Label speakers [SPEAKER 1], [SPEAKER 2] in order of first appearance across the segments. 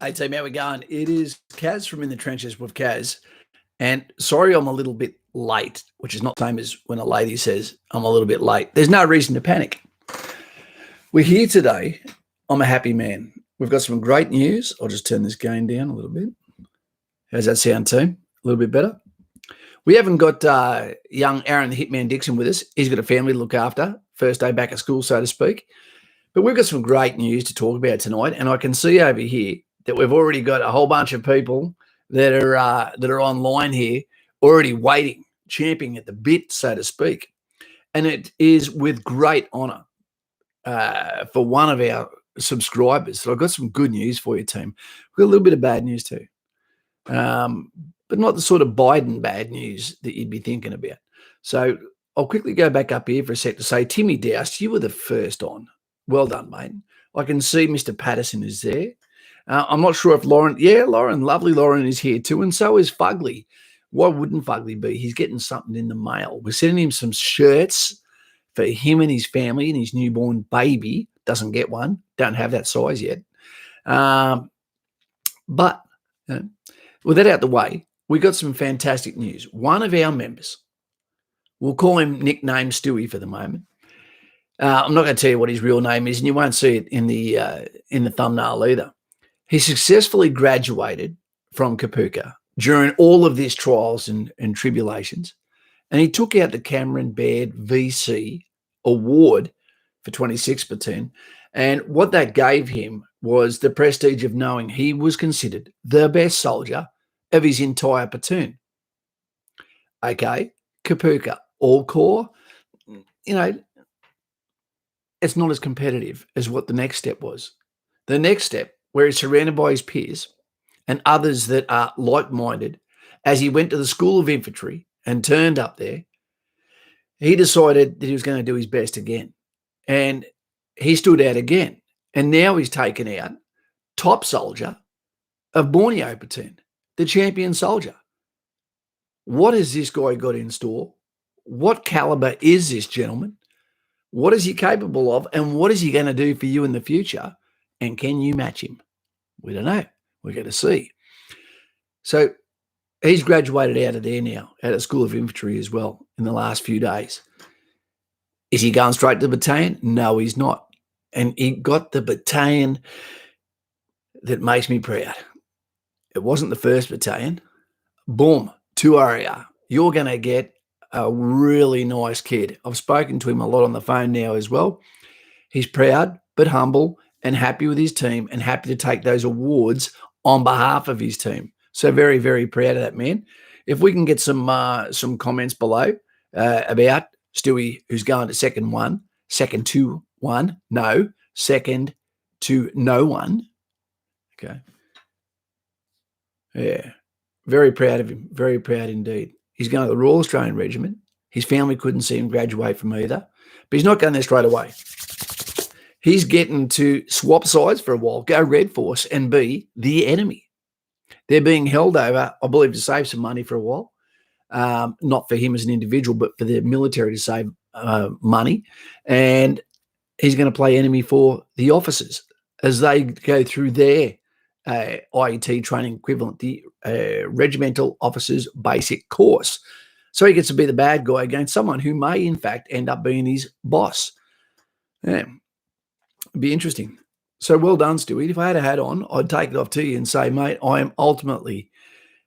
[SPEAKER 1] Hey team, how we going? It is Kaz from In the Trenches with Kaz. And sorry I'm a little bit late, which is not the same as when a lady says I'm a little bit late. There's no reason to panic. We're here today. I'm a happy man. We've got some great news. I'll just turn this gain down a little bit. How's that sound, team? A little bit better? We haven't got young Aaron the Hitman Dixon with us. He's got a family to look after. First day back at school, so to speak. But we've got some great news to talk about tonight. And I can see over here that we've already got a whole bunch of people that are online here already waiting, champing at the bit, so to speak. And it is with great honour for one of our subscribers. So I've got some good news for you, team. We've got a little bit of bad news too, but not the sort of Biden bad news that you'd be thinking about. So I'll quickly go back up here for a sec to say, Timmy Doust, you were the first on. Well done, mate. I can see Mr. Patterson is there. I'm not sure if Lauren, lovely Lauren is here too, and so is Fugly. Why wouldn't Fugly be? He's getting something in the mail. We're sending him some shirts for him and his family and his newborn baby. Doesn't get one. Don't have that size yet. But with that out the way, we got some fantastic news. One of our members, we'll call him nickname Stewie for the moment. I'm not going to tell you what his real name is, and you won't see it in the thumbnail either. He successfully graduated from Kapuka during all of these trials and tribulations, and he took out the Cameron Baird VC award for 26 platoon. And what that gave him was the prestige of knowing he was considered the best soldier of his entire platoon. Okay, Kapuka, all corps, it's not as competitive as what the next step was. The next step, where he's surrounded by his peers and others that are like-minded, as he went to the School of Infantry and turned up there, he decided that he was going to do his best again. And he stood out again. And now he's taken out top soldier of Borneo platoon, the champion soldier. What has this guy got in store? What caliber is this gentleman? What is he capable of? And what is he going to do for you in the future? And can you match him? We don't know. We're going to see. So he's graduated out of there now, out of School of Infantry as well in the last few days. Is he going straight to the battalion? No, he's not. And he got the battalion that makes me proud. It wasn't the 1st Battalion. Boom, 2RAR. You're going to get a really nice kid. I've spoken to him a lot on the phone now as well. He's proud but humble and happy with his team and happy to take those awards on behalf of his team. So very, very proud of that man. If we can get some comments below about Stewie, who's going to second to no one. Okay. Yeah. Very proud of him. Very proud indeed. He's going to the Royal Australian Regiment. His family couldn't see him graduate from either. But he's not going there straight away. He's getting to swap sides for a while, go Red Force and be the enemy. They're being held over, I believe, to save some money for a while. Not for him as an individual, but for the military to save money. And he's going to play enemy for the officers as they go through their IET training equivalent, the Regimental Officers Basic Course. So he gets to be the bad guy against someone who may, in fact, end up being his boss. Yeah. It'd be interesting. So well done, Stewie. If I had a hat on, I'd take it off to you and say, mate, I am ultimately,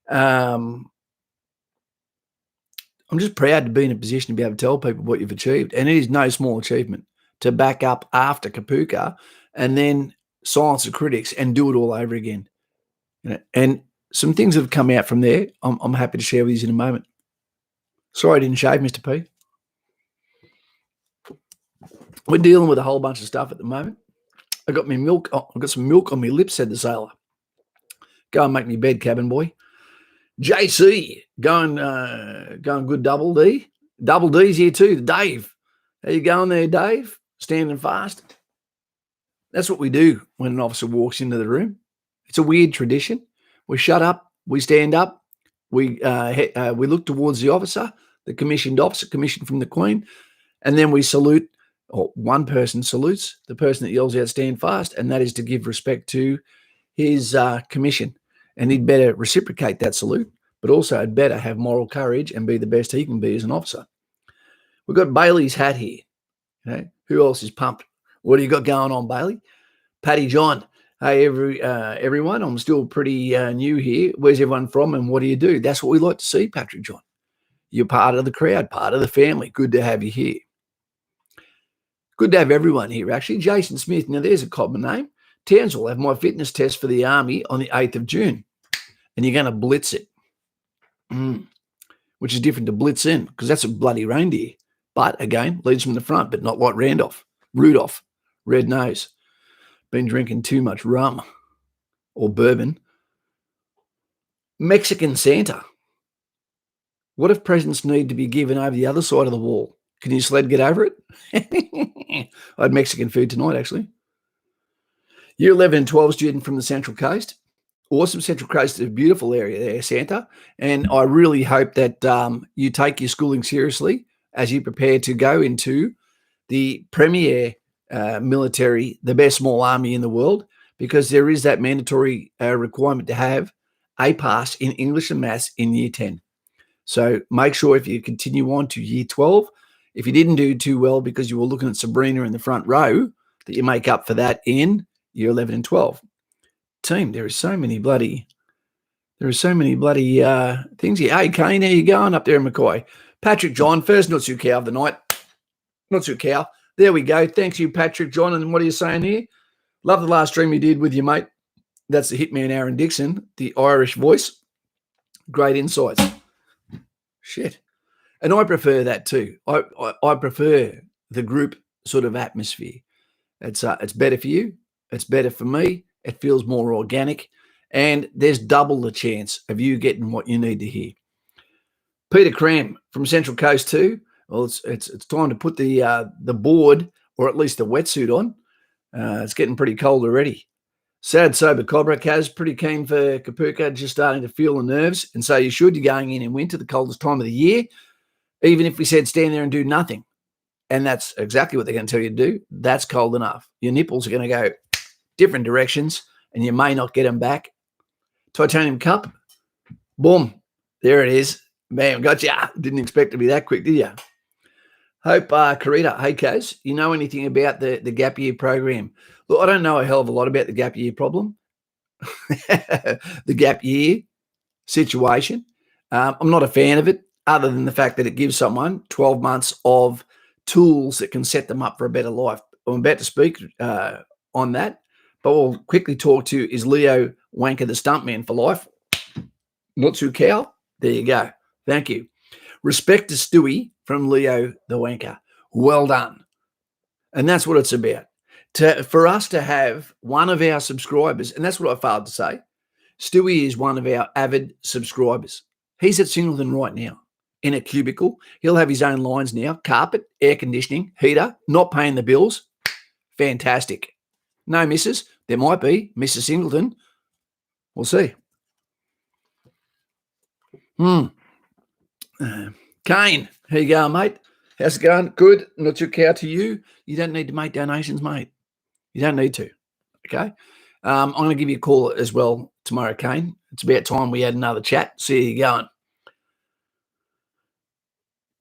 [SPEAKER 1] I'm just proud to be in a position to be able to tell people what you've achieved. And it is no small achievement to back up after Kapuka and then silence the critics and do it all over again. And some things that have come out from there, I'm happy to share with you in a moment. Sorry I didn't shave, Mr. P. We're dealing with a whole bunch of stuff at the moment. I got my milk. I've got some milk on my lips, said the sailor. Go and make me bed, cabin boy. JC, going good double D. Double D's here too. Dave. How you going there, Dave? Standing fast. That's what we do when an officer walks into the room. It's a weird tradition. We shut up. We stand up. We look towards the officer, the commissioned officer, commissioned from the Queen, and then we salute, or one person salutes the person that yells out, stand fast, and that is to give respect to his commission, and he'd better reciprocate that salute, but also had better have moral courage and be the best he can be as an officer. We've got Bailey's hat here. Who else is pumped? What do you got going on, Bailey? Paddy John. Hey, everyone. I'm still pretty new here. Where's everyone from and what do you do? That's what we like to see, Patrick John. You're part of the crowd, part of the family. Good to have you here. Good to have everyone here, actually. Jason Smith. Now, there's a common name. Townsville have my fitness test for the Army on the 8th of June, and you're going to blitz it, which is different to blitz in because that's a bloody reindeer. But, again, leads from the front, but not like Rudolph, red nose. Been drinking too much rum or bourbon. Mexican Santa. What if presents need to be given over the other side of the wall? Can your sled get over it? I had Mexican food tonight, actually. Year 11 and 12 student from the Central Coast. Awesome. Central Coast is a beautiful area there, Santa. And I really hope that you take your schooling seriously as you prepare to go into the premier military, the best small army in the world, because there is that mandatory requirement to have a pass in English and Maths in Year 10. So make sure if you continue on to Year 12, if you didn't do too well because you were looking at Sabrina in the front row, that you make up for that in Year 11 and 12. Team, there are so many bloody things here. Hey, Kane, how you going up there in McCoy? Patrick John, first not so cow of the night. Not so cow. There we go. Thanks you, Patrick John. And what are you saying here? Love the last stream you did with your mate. That's the hitman Aaron Dixon, the Irish voice. Great insights. Shit. And I prefer that too. I prefer the group sort of atmosphere. It's better for you. It's better for me. It feels more organic. And there's double the chance of you getting what you need to hear. Peter Cram from Central Coast too. Well, it's time to put the board or at least the wetsuit on. It's getting pretty cold already. Sad sober Cobra Kaz, pretty keen for Kapurka, just starting to feel the nerves. And so you should. You're going in winter, the coldest time of the year. Even if we said stand there and do nothing, and that's exactly what they're going to tell you to do, that's cold enough. Your nipples are going to go different directions, and you may not get them back. Titanium cup, boom, there it is. Bam, gotcha. Didn't expect to be that quick, did you? Hope Karita, hey Kaz, you know anything about the gap year program? Look, I don't know a hell of a lot about the gap year problem, the gap year situation. I'm not a fan of it, other than the fact that it gives someone 12 months of tools that can set them up for a better life. I'm about to speak on that, but we'll quickly talk to is Leo Wanker the stuntman for life? Not too cow. There you go. Thank you. Respect to Stewie from Leo the Wanker. Well done. And that's what it's about. For us to have one of our subscribers, and that's what I failed to say, Stewie is one of our avid subscribers. He's at Singleton right now in a cubicle. He'll have his own lines now, carpet, air conditioning, heater, not paying the bills. Fantastic. No missus. There might be Mrs. Singleton. We'll see. Kane, how you going, mate? How's it going? Good. Not too cow to you. You don't need to make donations, mate. You don't need to. Okay. I'm going to give you a call as well tomorrow, Kane. It's about time we had another chat. See how you're going.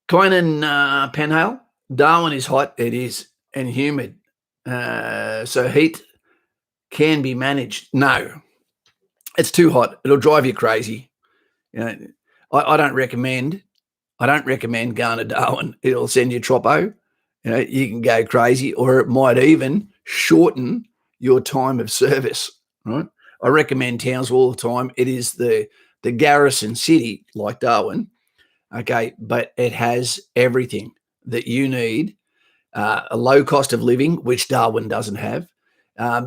[SPEAKER 1] Kynan Penhale, Darwin is hot. It is. And humid. So heat can be managed. No. It's too hot. It'll drive you crazy. You know, I don't recommend going to Darwin. It'll send you troppo. You know, you can go crazy, or it might even shorten your time of service. Right? I recommend Townsville all the time. It is the garrison city like Darwin, okay, but it has everything that you need. A low cost of living, which Darwin doesn't have.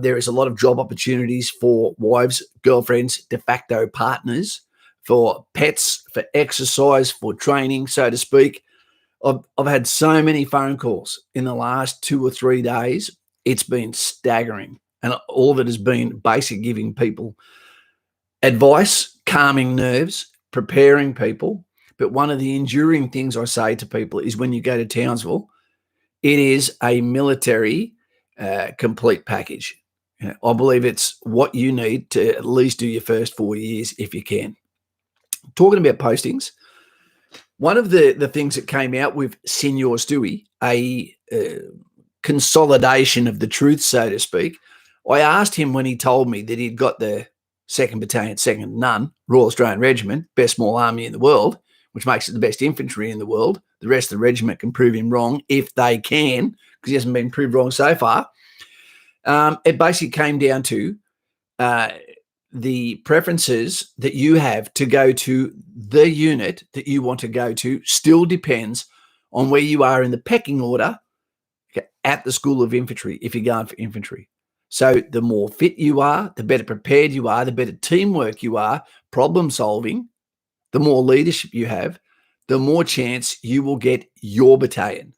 [SPEAKER 1] There is a lot of job opportunities for wives, girlfriends, de facto partners, for pets, for exercise, for training, so to speak. I've had so many phone calls in the last 2 or 3 days. It's been staggering. And all of it has been basically giving people advice, calming nerves, preparing people. But one of the enduring things I say to people is when you go to Townsville, it is a military complete package. I believe it's what you need to at least do your first 4 years if you can. Talking about postings, one of the things that came out with Senior Stewie, a consolidation of the truth, so to speak, I asked him when he told me that he'd got the 2nd Battalion, second to none, Royal Australian Regiment, best small army in the world, which makes it the best infantry in the world. The rest of the regiment can prove him wrong if they can, because he hasn't been proved wrong so far. It basically came down to the preferences that you have to go to the unit that you want to go to still depends on where you are in the pecking order at the School of Infantry if you're going for infantry. So the more fit you are, the better prepared you are, the better teamwork you are, problem solving, the more leadership you have, the more chance you will get your battalion.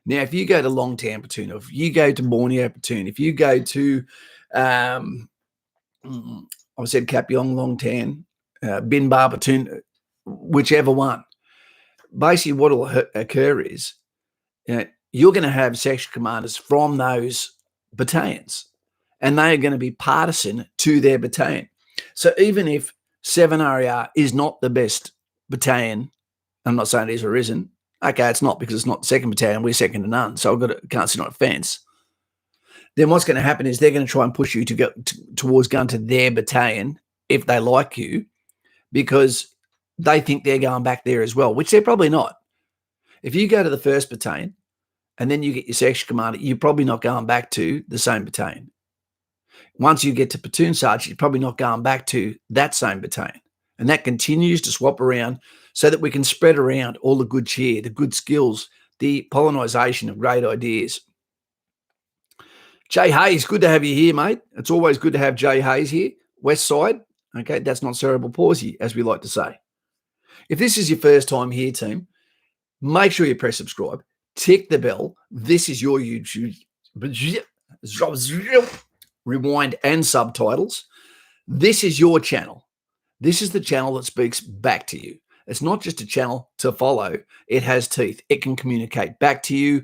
[SPEAKER 1] Now, if you go to Longtown Platoon, or if you go to Borneo Platoon, if you go to, I said Kapyong, Longtown, Bin Bar Platoon, whichever one, basically what will occur is you're going to have section commanders from those battalions, and they are going to be partisan to their battalion. So even if 7 RER is not the best battalion, I'm not saying it is or isn't. Okay, it's not because it's not the 2nd Battalion. We're second to none, so can't sit on a fence. Then what's going to happen is they're going to try and push you to go towards going to their battalion if they like you, because they think they're going back there as well, which they're probably not. If you go to the 1st Battalion and then you get your section commander, you're probably not going back to the same battalion. Once you get to platoon sergeant, you're probably not going back to that same battalion. And that continues to swap around so that we can spread around all the good cheer, the good skills, the pollinisation of great ideas. Jay Hayes, good to have you here, mate. It's always good to have Jay Hayes here. West Side, okay, that's not cerebral palsy, as we like to say. If this is your first time here, team, make sure you press subscribe, tick the bell. This is your YouTube. Rewind and subtitles. This is your channel. This is the channel that speaks back to you. It's not just a channel to follow. It has teeth. It can communicate back to you.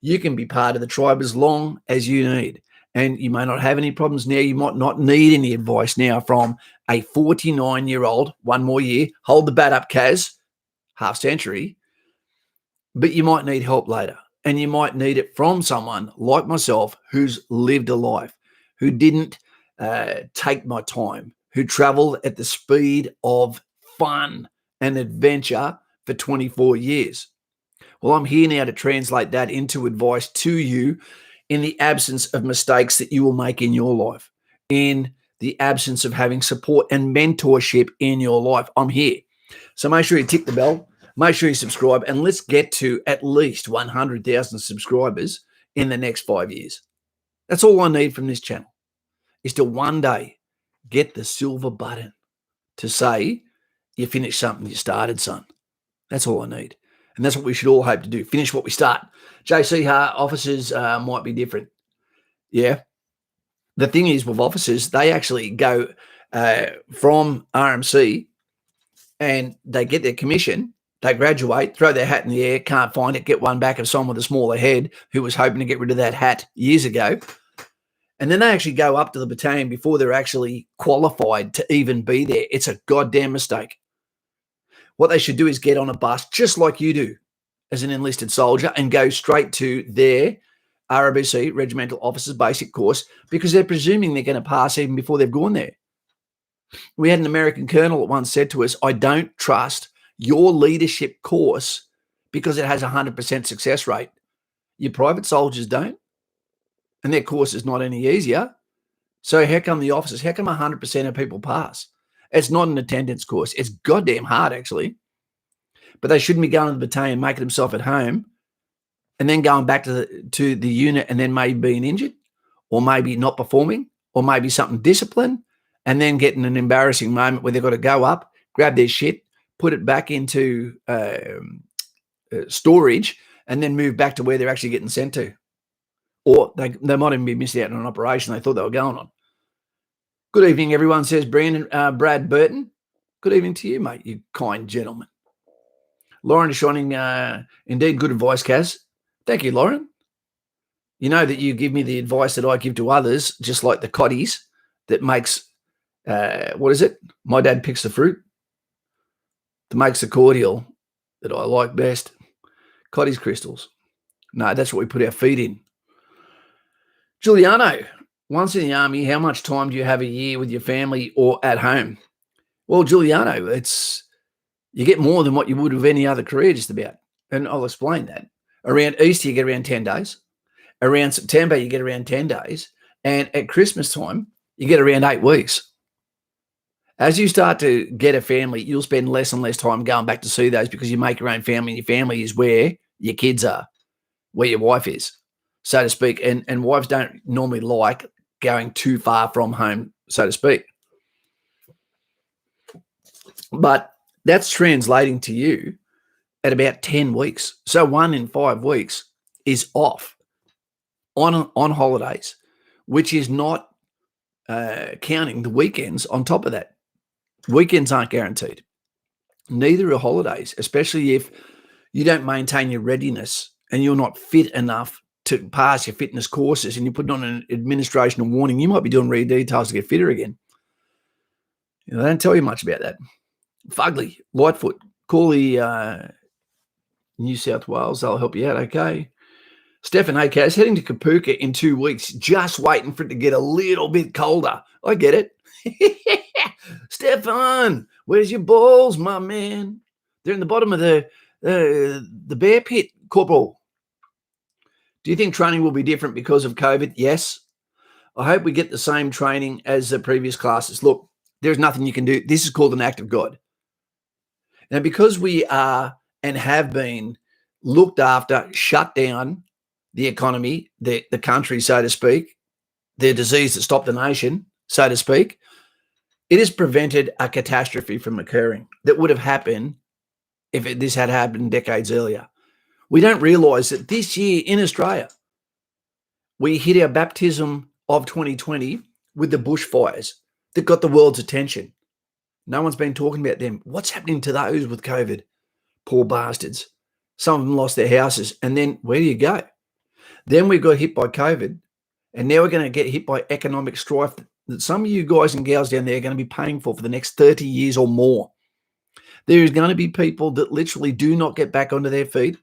[SPEAKER 1] You can be part of the tribe as long as you need. And you may not have any problems now. You might not need any advice now from a 49-year-old, one more year. Hold the bat up, Kaz, half century. But you might need help later. And you might need it from someone like myself who's lived a life, who didn't take my time, who traveled at the speed of fun and adventure for 24 years. Well, I'm here now to translate that into advice to you in the absence of mistakes that you will make in your life, in the absence of having support and mentorship in your life. I'm here. So make sure you tick the bell, make sure you subscribe, and let's get to at least 100,000 subscribers in the next 5 years. That's all I need from this channel, is to one day get the silver button to say you finished something you started, son. That's all I need. And that's what we should all hope to do, finish what we start. JC officers might be different. Yeah. The thing is with officers, they actually go from RMC and they get their commission, they graduate, throw their hat in the air, can't find it, get one back of someone with a smaller head who was hoping to get rid of that hat years ago. And then they actually go up to the battalion before they're actually qualified to even be there. It's a goddamn mistake. What they should do is get on a bus just like you do as an enlisted soldier and go straight to their ROBC, Regimental Officers Basic Course, because they're presuming they're going to pass even before they've gone there. We had an American colonel that once said to us, I don't trust your leadership course because it has a 100% success rate. Your private soldiers don't, and their course is not any easier. So how come the officers, how come 100% of people pass? It's not an attendance course. It's goddamn hard, actually. But they shouldn't be going to the battalion, making themselves at home, and then going back to the unit and then maybe being injured, or maybe not performing, or maybe something discipline, and then getting an embarrassing moment where they've got to go up, grab their shit, put it back into storage, and then move back to where they're actually getting sent to. Or they might even be missed out on an operation they thought they were going on. Good evening, everyone, says Brad Burton. Good evening to you, mate, you kind gentleman. Lauren is shining, indeed, good advice, Kaz. Thank you, Lauren. You know that you give me the advice that I give to others, just like the cotties that makes, what is it? My dad picks the fruit that makes the cordial that I like best. Cotties crystals. No, that's what we put our feet in. Giuliano, once in the army, how much time do you have a year with your family or at home? Well, Giuliano, you get more than what you would with any other career, just about. And I'll explain that. Around Easter, you get around 10 days. Around September, you get around 10 days. And at Christmas time, you get around 8 weeks. As you start to get a family, you'll spend less and less time going back to see those because you make your own family, and your family is where your kids are, where your wife is, so to speak. And wives don't normally like going too far from home, so to speak. But that's translating to you at about 10 weeks. So 1 in 5 weeks is off on holidays, which is not counting the weekends on top of that. Weekends aren't guaranteed. Neither are holidays, especially if you don't maintain your readiness and you're not fit enough to pass your fitness courses and you're putting on an administrational warning. You might be doing re-details to get fitter again. They don't tell you much about that. Fugly, Lightfoot, call the New South Wales. They'll help you out, okay? Stefan Akaz heading to Kapuka in 2 weeks, just waiting for it to get a little bit colder. I get it. Stefan, where's your balls, my man? They're in the bottom of the bear pit, Corporal. Do you think training will be different because of COVID? Yes. I hope we get the same training as the previous classes. Look, there's nothing you can do. This is called an act of God. Now, because we are and have been looked after, shut down the economy, the country, so to speak, the disease that stopped the nation, so to speak, it has prevented a catastrophe from occurring that would have happened if this had happened decades earlier. We don't realise that this year in Australia, we hit our baptism of 2020 with the bushfires that got the world's attention. No one's been talking about them. What's happening to those with COVID? Poor bastards. Some of them lost their houses. And then where do you go? Then we got hit by COVID. And now we're going to get hit by economic strife that some of you guys and gals down there are going to be paying for the next 30 years or more. There is going to be people that literally do not get back onto their feet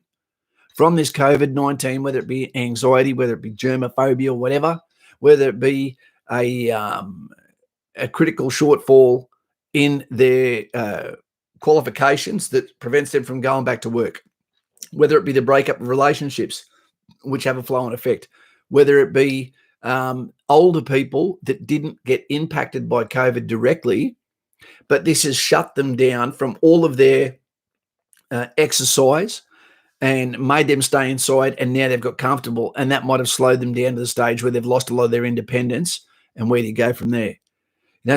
[SPEAKER 1] from this COVID-19, whether it be anxiety, whether it be germophobia or whatever, whether it be a critical shortfall in their qualifications that prevents them from going back to work, whether it be the breakup of relationships, which have a flow-on effect, whether it be older people that didn't get impacted by COVID directly, but this has shut them down from all of their exercise and made them stay inside, and now they've got comfortable, and that might have slowed them down to the stage where they've lost a lot of their independence. And where do you go from there?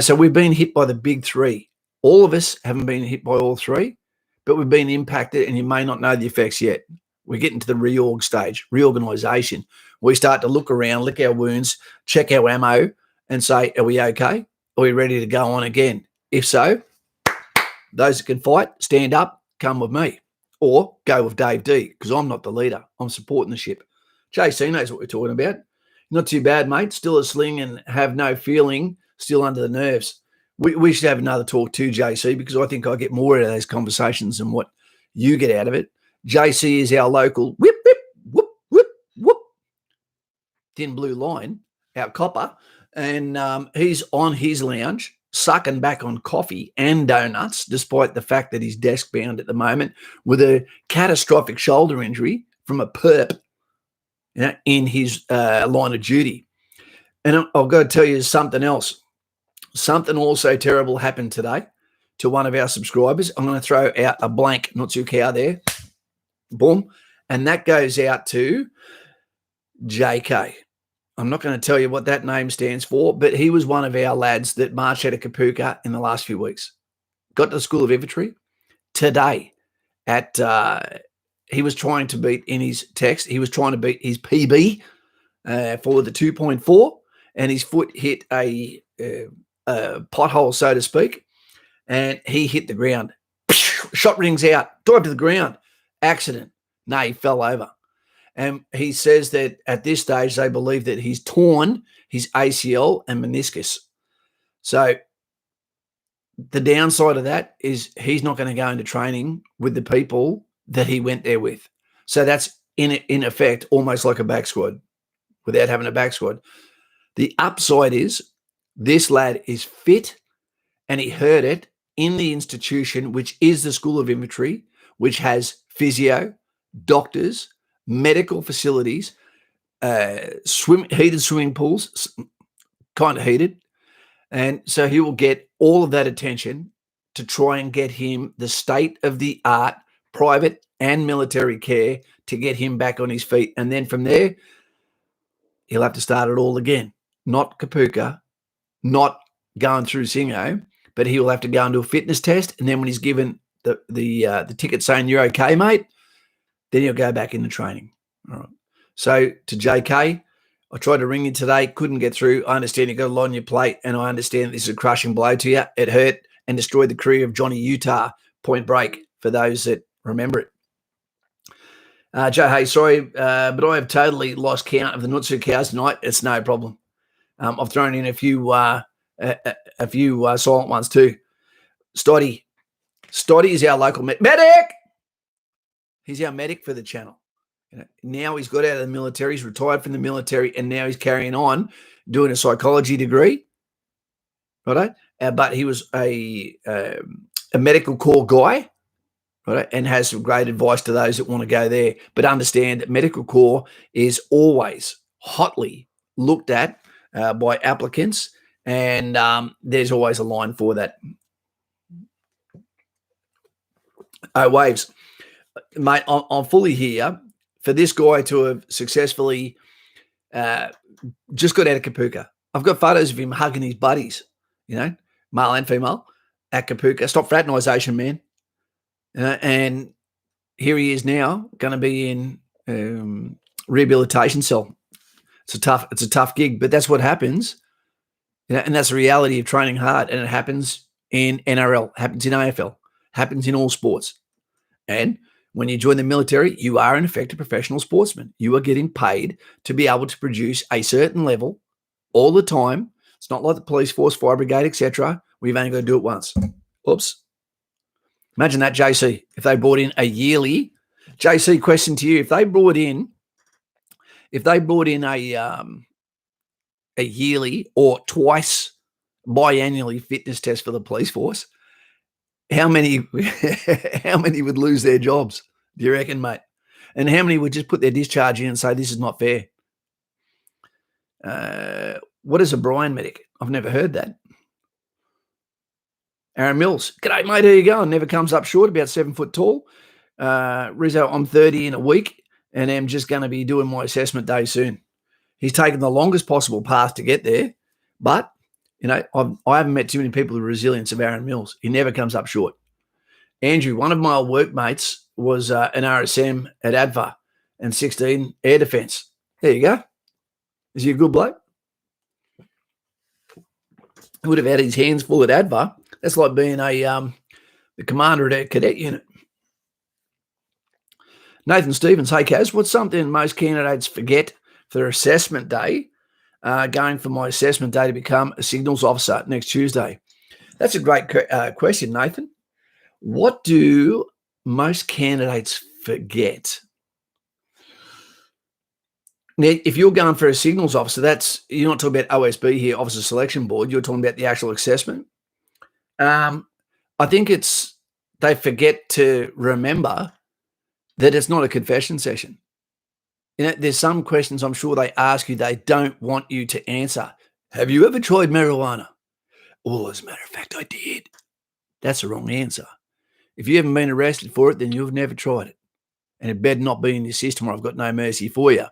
[SPEAKER 1] So we've been hit by the big three. All of us haven't been hit by all three, but we've been impacted, and you may not know the effects yet. We're getting to the reorg stage, reorganisation. We start to look around, lick our wounds, check our ammo, and say, are we okay? Are we ready to go on again? If so, those that can fight, stand up, come with me. Or go with Dave D, because I'm not the leader. I'm supporting the ship. JC knows what we're talking about. Not too bad, mate. Still a sling and have no feeling, still under the nerves. We should have another talk too, JC, because I think I get more out of those conversations than what you get out of it. JC is our local whip, whip, whoop, whoop, whoop, thin blue line, our copper, and he's on his lounge, sucking back on coffee and donuts, despite the fact that he's desk bound at the moment with a catastrophic shoulder injury from a perp in his line of duty. And I've got to tell you something else. Something also terrible happened today to one of our subscribers. I'm going to throw out a blank Nutsu cow there. Boom. And that goes out to JK. I'm not going to tell you what that name stands for, but he was one of our lads that marched out of Kapuka in the last few weeks. Got to the School of Infantry today he was trying to beat in his text. He was trying to beat his PB for the 2.4, and his foot hit a pothole, so to speak, and he hit the ground. Shot rings out, dive to the ground. Accident. No, he fell over. And he says that at this stage, they believe that he's torn his ACL and meniscus. So the downside of that is he's not going to go into training with the people that he went there with. So that's in effect almost like a back squad without having a back squad. The upside is this lad is fit, and he heard it in the institution, which is the School of Infantry, which has physio, doctors, medical facilities, heated swimming pools, kind of heated. And so he will get all of that attention to try and get him the state-of-the-art private and military care to get him back on his feet. And then from there, he'll have to start it all again. Not Kapuka, not going through Singo, but he will have to go and do a fitness test. And then when he's given the ticket saying you're okay, mate, then he'll go back into training. All right. So to JK, I tried to ring you today, couldn't get through. I understand you've got a lot on your plate, and I understand this is a crushing blow to you. It hurt and destroyed the career of Johnny Utah, Point Break, for those that remember it. Joe, hey, sorry, but I have totally lost count of the Nutsu cows tonight. It's no problem. I've thrown in a few silent ones too. Stoddy is our local medic. He's our medic for the channel. Now he's got out of the military. He's retired from the military, and now he's carrying on doing a psychology degree. Right? But he was a medical corps guy, right? And has some great advice to those that want to go there. But understand that medical corps is always hotly looked at by applicants, and there's always a line for that. Oh, Waves. Mate, I'm fully here for this guy to have successfully just got out of Kapuka. I've got photos of him hugging his buddies, male and female, at Kapuka. Stop fraternisation, man. And here he is now, going to be in rehabilitation cell. It's a tough gig, but that's what happens. And that's the reality of training hard. And it happens in NRL, happens in AFL, happens in all sports. And when you join the military, you are in effect a professional sportsman. You are getting paid to be able to produce a certain level all the time. It's not like the police force, fire brigade, etc. We've only got to do it once. Oops. Imagine that, JC, if they brought in a yearly. JC, question to you: if they brought in a yearly or twice biannually fitness test for the police force, how many would lose their jobs, do you reckon, mate? And how many would just put their discharge in and say, this is not fair? What is a Brian medic? I've never heard that. Aaron Mills. G'day, mate. How you going? Never comes up short, about 7 foot tall. Rizzo, I'm 30 in a week, and I'm just going to be doing my assessment day soon. He's taken the longest possible path to get there, but I haven't met too many people with the resilience of Aaron Mills. He never comes up short. Andrew, one of my old workmates was an RSM at ADVA and 16 Air Defence. There you go. Is he a good bloke? He would have had his hands full at ADVA. That's like being the commander at a cadet unit. Nathan Stevens, hey Kaz, what's something most candidates forget for their assessment day? Going for my assessment day to become a signals officer next Tuesday. That's a great question, Nathan. What do most candidates forget? Now, if you're going for a signals officer, you're not talking about OSB here, Officer Selection Board. You're talking about the actual assessment. I think they forget to remember that it's not a confession session. There's some questions I'm sure they ask you they don't want you to answer. Have you ever tried marijuana? Well, as a matter of fact, I did. That's the wrong answer. If you haven't been arrested for it, then you've never tried it. And it better not be in your system or I've got no mercy for you.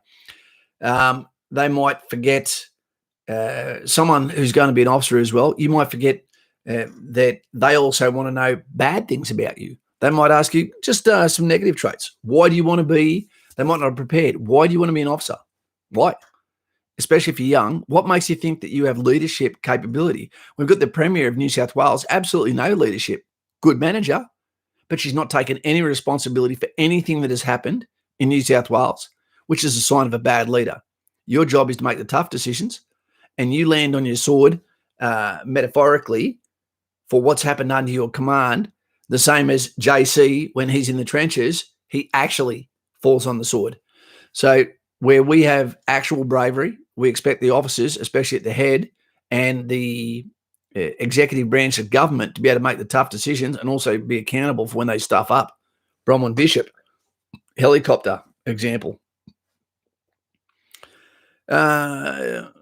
[SPEAKER 1] They might forget someone who's going to be an officer as well. You might forget that they also want to know bad things about you. They might ask you just some negative traits. Why do you want to be? They might not have prepared. Why do you want to be an officer? Why? Especially if you're young. What makes you think that you have leadership capability? We've got the Premier of New South Wales, absolutely no leadership. Good manager, but she's not taken any responsibility for anything that has happened in New South Wales. which is a sign of a bad leader. Your job is to make the tough decisions, and you land on your sword, metaphorically, for what's happened under your command, the same as JC when he's in the trenches, he actually falls on the sword. So where we have actual bravery, we expect the officers, especially at the head and the executive branch of government, to be able to make the tough decisions and also be accountable for when they stuff up. Bronwyn Bishop, helicopter example. Kynan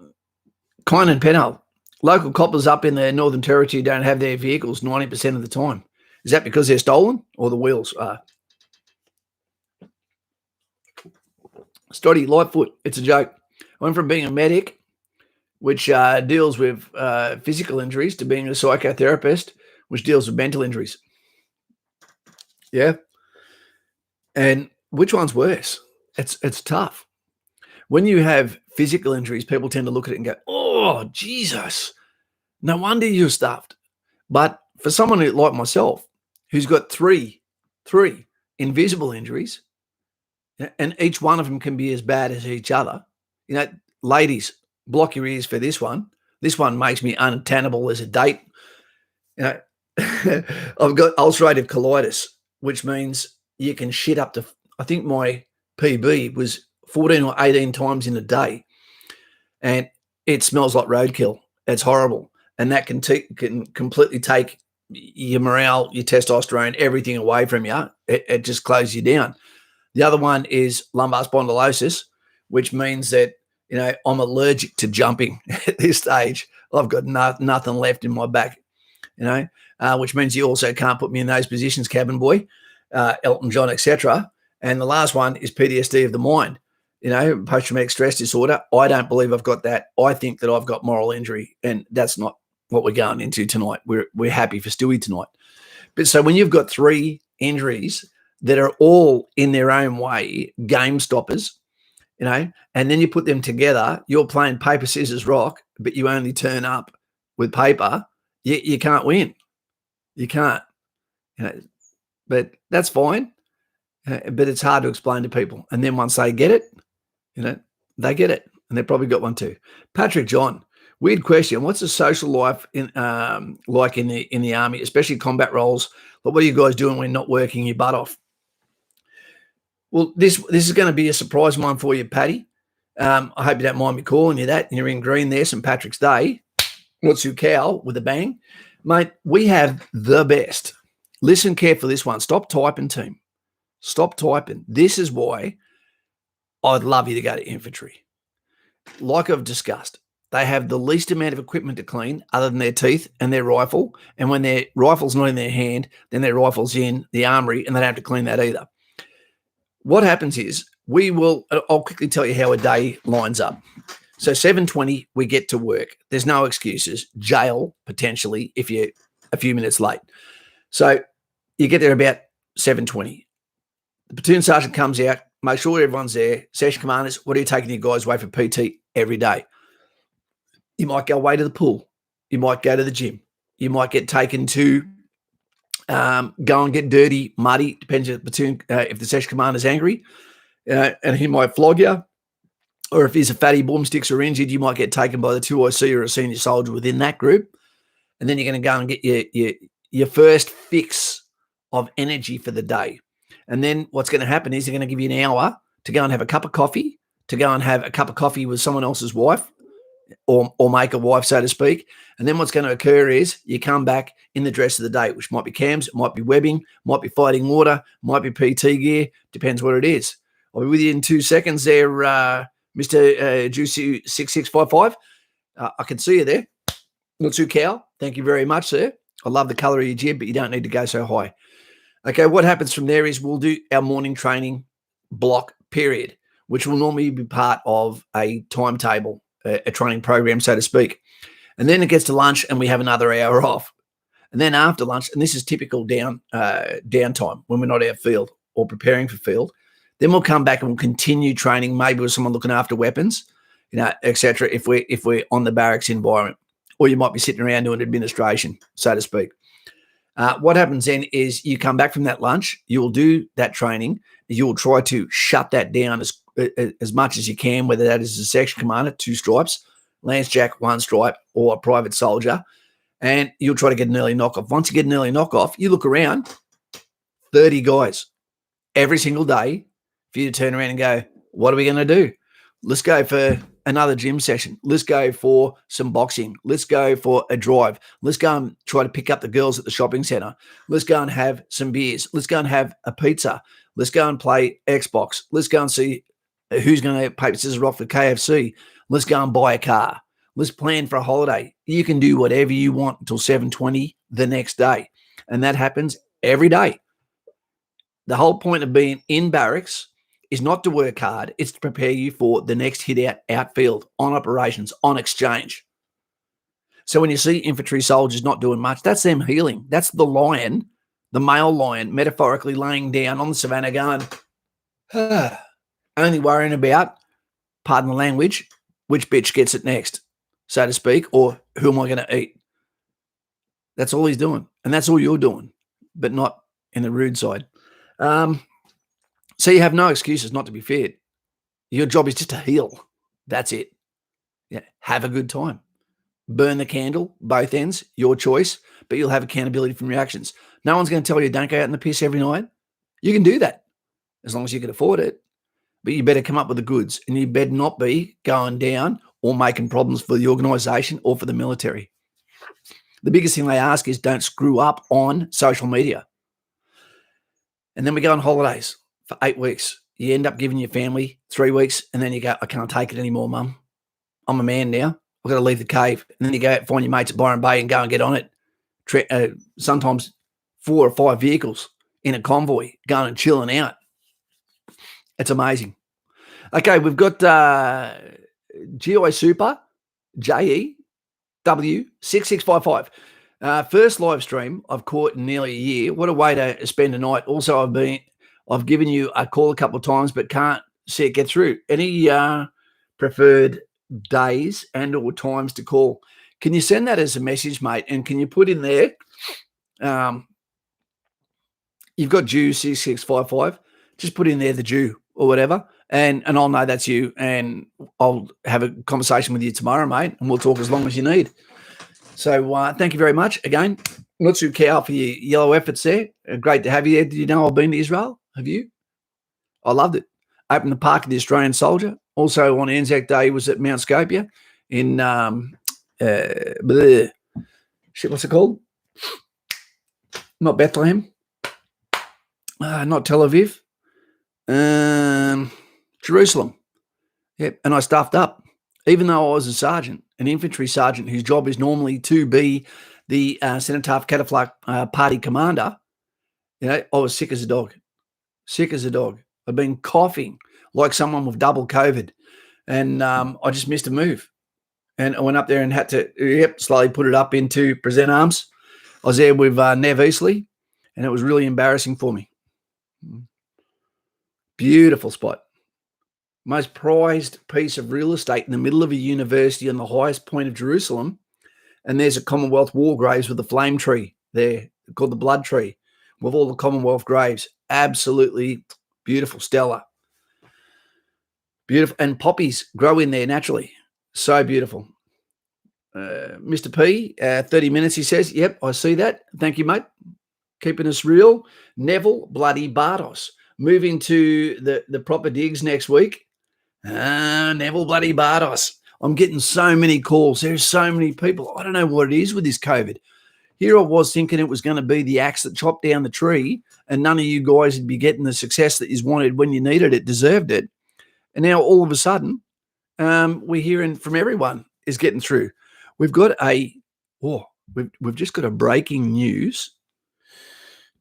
[SPEAKER 1] Penhall, local coppers up in the Northern Territory don't have their vehicles 90% of the time. Is that because they're stolen or the wheels are? Stoddy, Lightfoot, it's a joke. I went from being a medic, which deals with physical injuries, to being a psychotherapist, which deals with mental injuries. Yeah. And which one's worse? It's tough. When you have physical injuries, people tend to look at it and go, oh, Jesus, no wonder you're stuffed. But for someone like myself, who's got three invisible injuries, and each one of them can be as bad as each other. You know, ladies, block your ears for this one. This one makes me untenable as a date. You know, I've got ulcerative colitis, which means you can shit up to, I think my PB was 14 or 18 times in a day. And it smells like roadkill. It's horrible. And that can completely take your morale, your testosterone, everything away from you. It just closes you down. The other one is lumbar spondylosis, which means that, you know, I'm allergic to jumping at this stage. I've got nothing left in my back, you know, which means you also can't put me in those positions, cabin boy, Elton John, etc. And the last one is PTSD of the mind, you know, post-traumatic stress disorder. I don't believe I've got that. I think that I've got moral injury, and that's not what we're going into tonight. We're happy for Stewie tonight. But so when you've got three injuries that are all in their own way game stoppers, you know, and then you put them together, you're playing paper, scissors, rock, but you only turn up with paper, you can't win. You can't, you know, but that's fine. But it's hard to explain to people. And then once they get it, you know, they get it. And they've probably got one too. Patrick John, weird question. What's the social life in like in the army, especially combat roles? Like, what are you guys doing when not working your butt off? Well, this is going to be a surprise one for you, Paddy. I hope you don't mind me calling you that. You're in green there, St. Patrick's Day. What's your cow with a bang? Mate, we have the best. Listen carefully this one. Stop typing, team. Stop typing. This is why I'd love you to go to infantry. Like I've discussed, they have the least amount of equipment to clean other than their teeth and their rifle. And when their rifle's not in their hand, then their rifle's in the armory and they don't have to clean that either. What happens is I'll quickly tell you how a day lines up. So 7:20, we get to work. There's no excuses. Jail, potentially, if you're a few minutes late. So you get there about 7:20. The platoon sergeant comes out, make sure everyone's there. Section commanders, what are you taking your guys away for PT every day? You might go away to the pool. You might go to the gym. You might get taken to go and get dirty, muddy, depends on the platoon, if the section commander's angry, and he might flog you. Or if he's a fatty, boomsticks or injured, you might get taken by the 2IC or a senior soldier within that group. And then you're going to go and get your first fix of energy for the day. And then what's going to happen is they're going to give you an hour to go and have a cup of coffee, with someone else's wife, or make a wife, so to speak. And then what's going to occur is you come back in the dress of the day, which might be cams, it might be webbing, might be fighting water, might be PT gear, depends what it is. I'll be with you in 2 seconds there, Mr. Juicy 6655. I can see you there. Not too cow. Thank you very much, sir. I love the colour of your jib, but you don't need to go so high. Okay, what happens from there is we'll do our morning training block period, which will normally be part of a timetable, a training program, so to speak. And then it gets to lunch and we have another hour off. And then after lunch, and this is typical downtime when we're not out field or preparing for field, then we'll come back and we'll continue training, maybe with someone looking after weapons, you know, etc. If we're on the barracks environment, or you might be sitting around doing administration, so to speak. What happens then is you come back from that lunch, you will do that training, you will try to shut that down as much as you can, whether that is a section commander, 2 stripes, Lance Jack, 1 stripe, or a private soldier, and you'll try to get an early knockoff. Once you get an early knockoff, you look around, 30 guys every single day for you to turn around and go, what are we going to do? Let's go for another gym session. Let's go for some boxing. Let's go for a drive. Let's go and try to pick up the girls at the shopping center. Let's go and have some beers. Let's go and have a pizza. Let's go and play Xbox. Let's go and see who's going to paper, scissors, rock for KFC. Let's go and buy a car. Let's plan for a holiday. You can do whatever you want until 7:20 the next day. And that happens every day. The whole point of being in barracks is not to work hard. It's to prepare you for the next hit outfield, on operations, on exchange. So when you see infantry soldiers not doing much, that's them healing. That's the lion, the male lion, metaphorically laying down on the savannah going, only worrying about, pardon the language, which bitch gets it next, so to speak, or who am I going to eat? That's all he's doing. And that's all you're doing, but not in the rude side. So you have no excuses not to be feared. Your job is just to heal. That's it. Yeah, have a good time. Burn the candle, both ends, your choice, but you'll have accountability from your actions. No one's going to tell you don't go out in the piss every night. You can do that as long as you can afford it, but you better come up with the goods, and you better not be going down or making problems for the organisation or for the military. The biggest thing they ask is don't screw up on social media. And then we go on holidays for 8 weeks. You end up giving your family 3 weeks, and then you go, I can't take it anymore, Mum. I'm a man now. I've got to leave the cave. And then you go out and find your mates at Byron Bay and go and get on it. Sometimes 4 or 5 vehicles in a convoy going and chilling out. It's amazing. Okay, we've got GI Super, JEW6655. First live stream I've caught in nearly a year. What a way to spend a night. Also, I've given you a call a couple of times, but can't see it get through. Any preferred days and or times to call? Can you send that as a message, mate? And can you put in there, you've got Jew 6655, just put in there the Jew or whatever, and I'll know that's you, and I'll have a conversation with you tomorrow, mate, and we'll talk as long as you need. So thank you very much. Again, Mutsu Cow for your yellow efforts there. Great to have you there. Did you know I've been to Israel? Have you? I loved it. Opened the Park of the Australian Soldier. Also on Anzac Day was at Mount Scopia in, what's it called? Not Bethlehem. Not Tel Aviv. Jerusalem. Yep. And I stuffed up. Even though I was a sergeant, an infantry sergeant whose job is normally to be the Cenotaph Cataflak party commander, I was sick as a dog. Sick as a dog. I've been coughing like someone with double COVID, and I just missed a move. And I went up there and had to slowly put it up into present arms. I was there with Nev Eastley, and it was really embarrassing for me. Beautiful spot. Most prized piece of real estate in the middle of a university on the highest point of Jerusalem. And there's a Commonwealth war graves with a flame tree there called the Blood Tree with all the Commonwealth graves. Absolutely beautiful, stellar. Beautiful. And poppies grow in there naturally. So beautiful. Mr. P, 30 minutes, he says. Yep, I see that. Thank you, mate. Keeping us real. Neville Bloody Bartos. Moving to the proper digs next week. Neville Bloody Bartos. I'm getting so many calls. There's so many people. I don't know what it is with this COVID. Here I was thinking it was going to be the axe that chopped down the tree, and none of you guys would be getting the success that you wanted when you needed it, deserved it. And now all of a sudden, we're hearing from everyone is getting through. We've got we've just got a breaking news.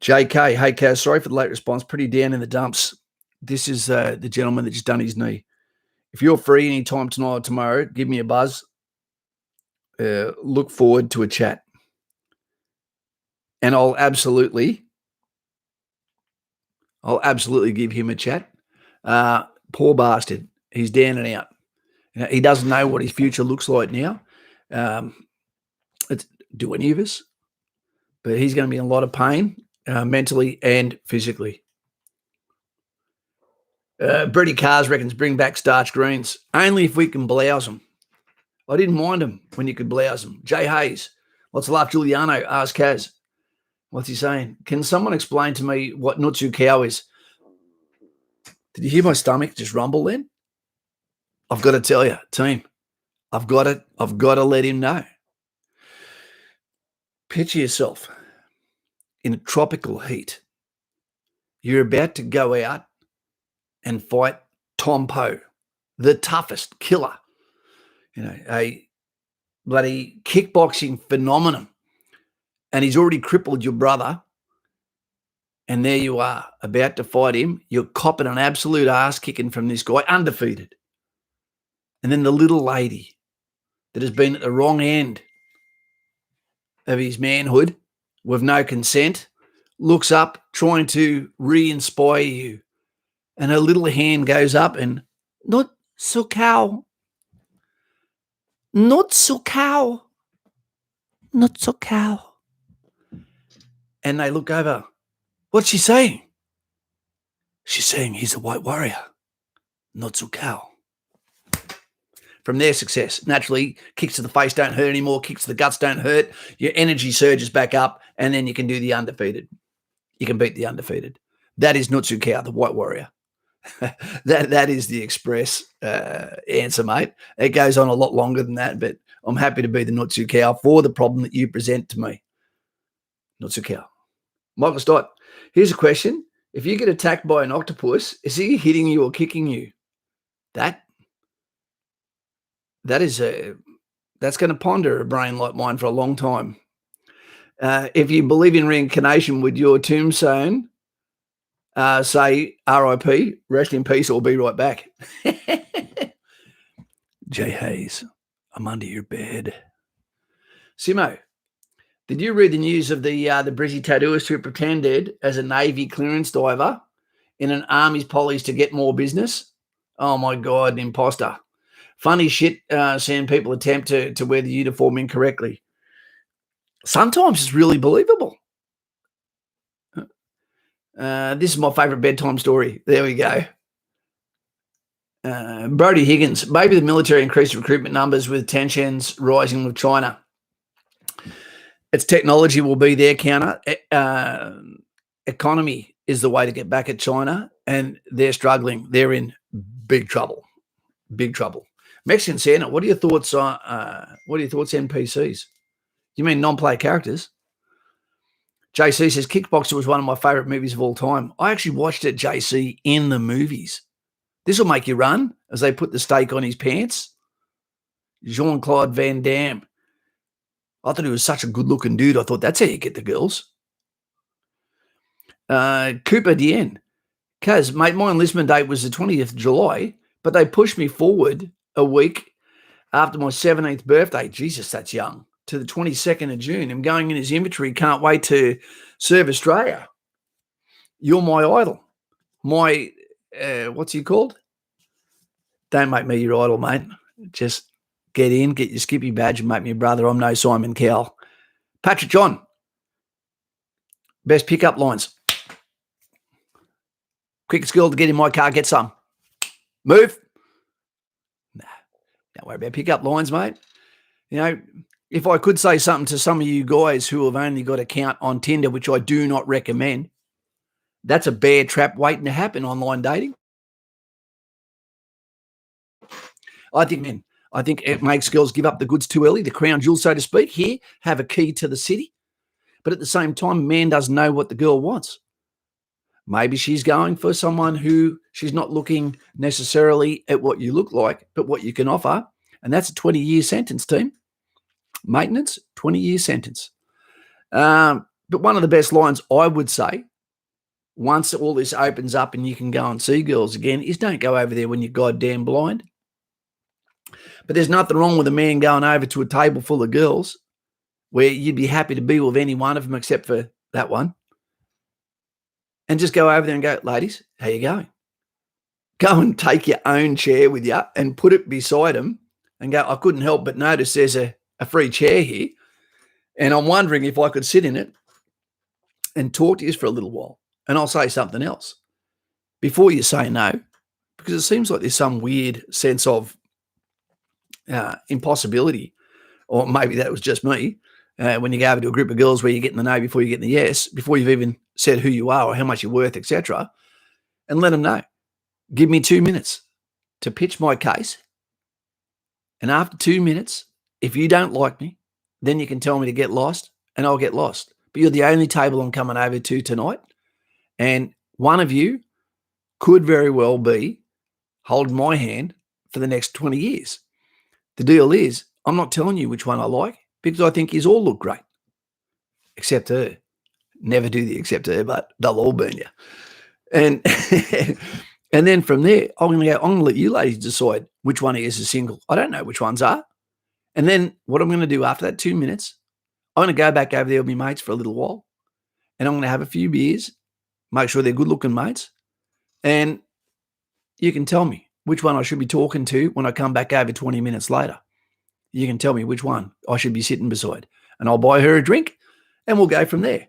[SPEAKER 1] JK, hey Kaz, sorry for the late response. Pretty down in the dumps. This is the gentleman that just done his knee. If you're free anytime tonight or tomorrow, give me a buzz. Look forward to a chat. And I'll absolutely give him a chat. Poor bastard. He's down and out. He doesn't know what his future looks like now. Do any of us? but he's going to be in a lot of pain, mentally and physically. Brady Cars reckons bring back starch greens, only if we can blouse them. I didn't mind them when you could blouse them. Jay Hayes, lots of love. Giuliano, ask Kaz. What's he saying? Can someone explain to me what Nutsu cow is? Did you hear my stomach just rumble then? I've got to tell you, team, I've got to let him know. Picture yourself in a tropical heat. You're about to go out and fight Tom Poe, the toughest killer, a bloody kickboxing phenomenon. And he's already crippled your brother. And there you are, about to fight him. You're copping an absolute ass kicking from this guy, undefeated. And then the little lady that has been at the wrong end of his manhood with no consent looks up, trying to re-inspire you. And her little hand goes up and, not so cow. Not so cow. Not so cow. And they look over. What's she saying? She's saying he's a white warrior, not so cow. From their success, naturally, kicks to the face don't hurt anymore, kicks to the guts don't hurt, your energy surges back up, and then you can do the undefeated. You can beat the undefeated. That is Nutsu Cow, the white warrior. that is the express answer, mate. It goes on a lot longer than that, but I'm happy to be the Nutsu Cow for the problem that you present to me. Nutsu Cow. Michael Stott, here's a question. If you get attacked by an octopus, is he hitting you or kicking you? That's going to ponder a brain like mine for a long time. If you believe in reincarnation, would your tombstone say RIP, rest in peace, or be right back? Jay Hayes, I'm under your bed. Simo, did you read the news of the Brizzy tattooist who pretended as a Navy clearance diver in an Army's polys to get more business? Oh, my God, an imposter. Funny shit seeing people attempt to wear the uniform incorrectly. Sometimes it's really believable. This is my favourite bedtime story. There we go. Brody Higgins, maybe the military increased recruitment numbers with tensions rising with China. Its technology will be their counter. Economy is the way to get back at China, and they're struggling. They're in big trouble. Big trouble. Mexican Santa, what are your thoughts on NPCs? You mean non-player characters? JC says Kickboxer was one of my favourite movies of all time. I actually watched it, JC, in the movies. This will make you run as they put the steak on his pants. Jean-Claude Van Damme. I thought he was such a good-looking dude. I thought that's how you get the girls. Cooper Dien. Kaz, mate, my enlistment date was the 20th of July, but they pushed me forward a week after my 17th birthday. Jesus, that's young. To the 22nd of June. I'm going in as infantry. Can't wait to serve Australia. You're my idol. My, what's he called? Don't make me your idol, mate. Just get in, get your Skippy badge and make me a brother. I'm no Simon Cowell. Patrick John. Best pickup lines. Quickest girl to get in my car, get some. Move. Nah, don't worry about pickup lines, mate. You know, if I could say something to some of you guys who have only got an account on Tinder, which I do not recommend, that's a bear trap waiting to happen, online dating. I think it makes girls give up the goods too early, the crown jewels, so to speak. Here, have a key to the city. But at the same time, man doesn't know what the girl wants. Maybe she's going for someone who she's not looking necessarily at what you look like, but what you can offer. And that's a 20-year sentence, team. Maintenance, 20-year sentence. But one of the best lines I would say, once all this opens up and you can go and see girls again, is don't go over there when you're goddamn blind. But there's nothing wrong with a man going over to a table full of girls where you'd be happy to be with any one of them except for that one. And just go over there and go, ladies, how you going? Go and take your own chair with you and put it beside them and go, I couldn't help but notice there's a free chair here and I'm wondering if I could sit in it. and talk to you for a little while, and I'll say something else before you say no, because it seems like there's some weird sense of impossibility, or maybe that was just me, when you go over to a group of girls where you're getting the no before you get the yes, before you've even said who you are or how much you're worth, etc., and let them know. Give me 2 minutes to pitch my case, and after 2 minutes, if you don't like me, then you can tell me to get lost, and I'll get lost. But you're the only table I'm coming over to tonight, and one of you could very well be holding my hand for the next 20 years. The deal is, I'm not telling you which one I like, because I think you all look great, except her. Never do the except her, but they'll all burn you. And and then from there, I'm going to let you ladies decide which one of you is single. I don't know which ones are. And then what I'm going to do after that 2 minutes, I'm going to go back over there with my mates for a little while, and I'm going to have a few beers, make sure they're good-looking mates, and you can tell me which one I should be talking to when I come back over 20 minutes later. You can tell me which one I should be sitting beside, and I'll buy her a drink, and we'll go from there.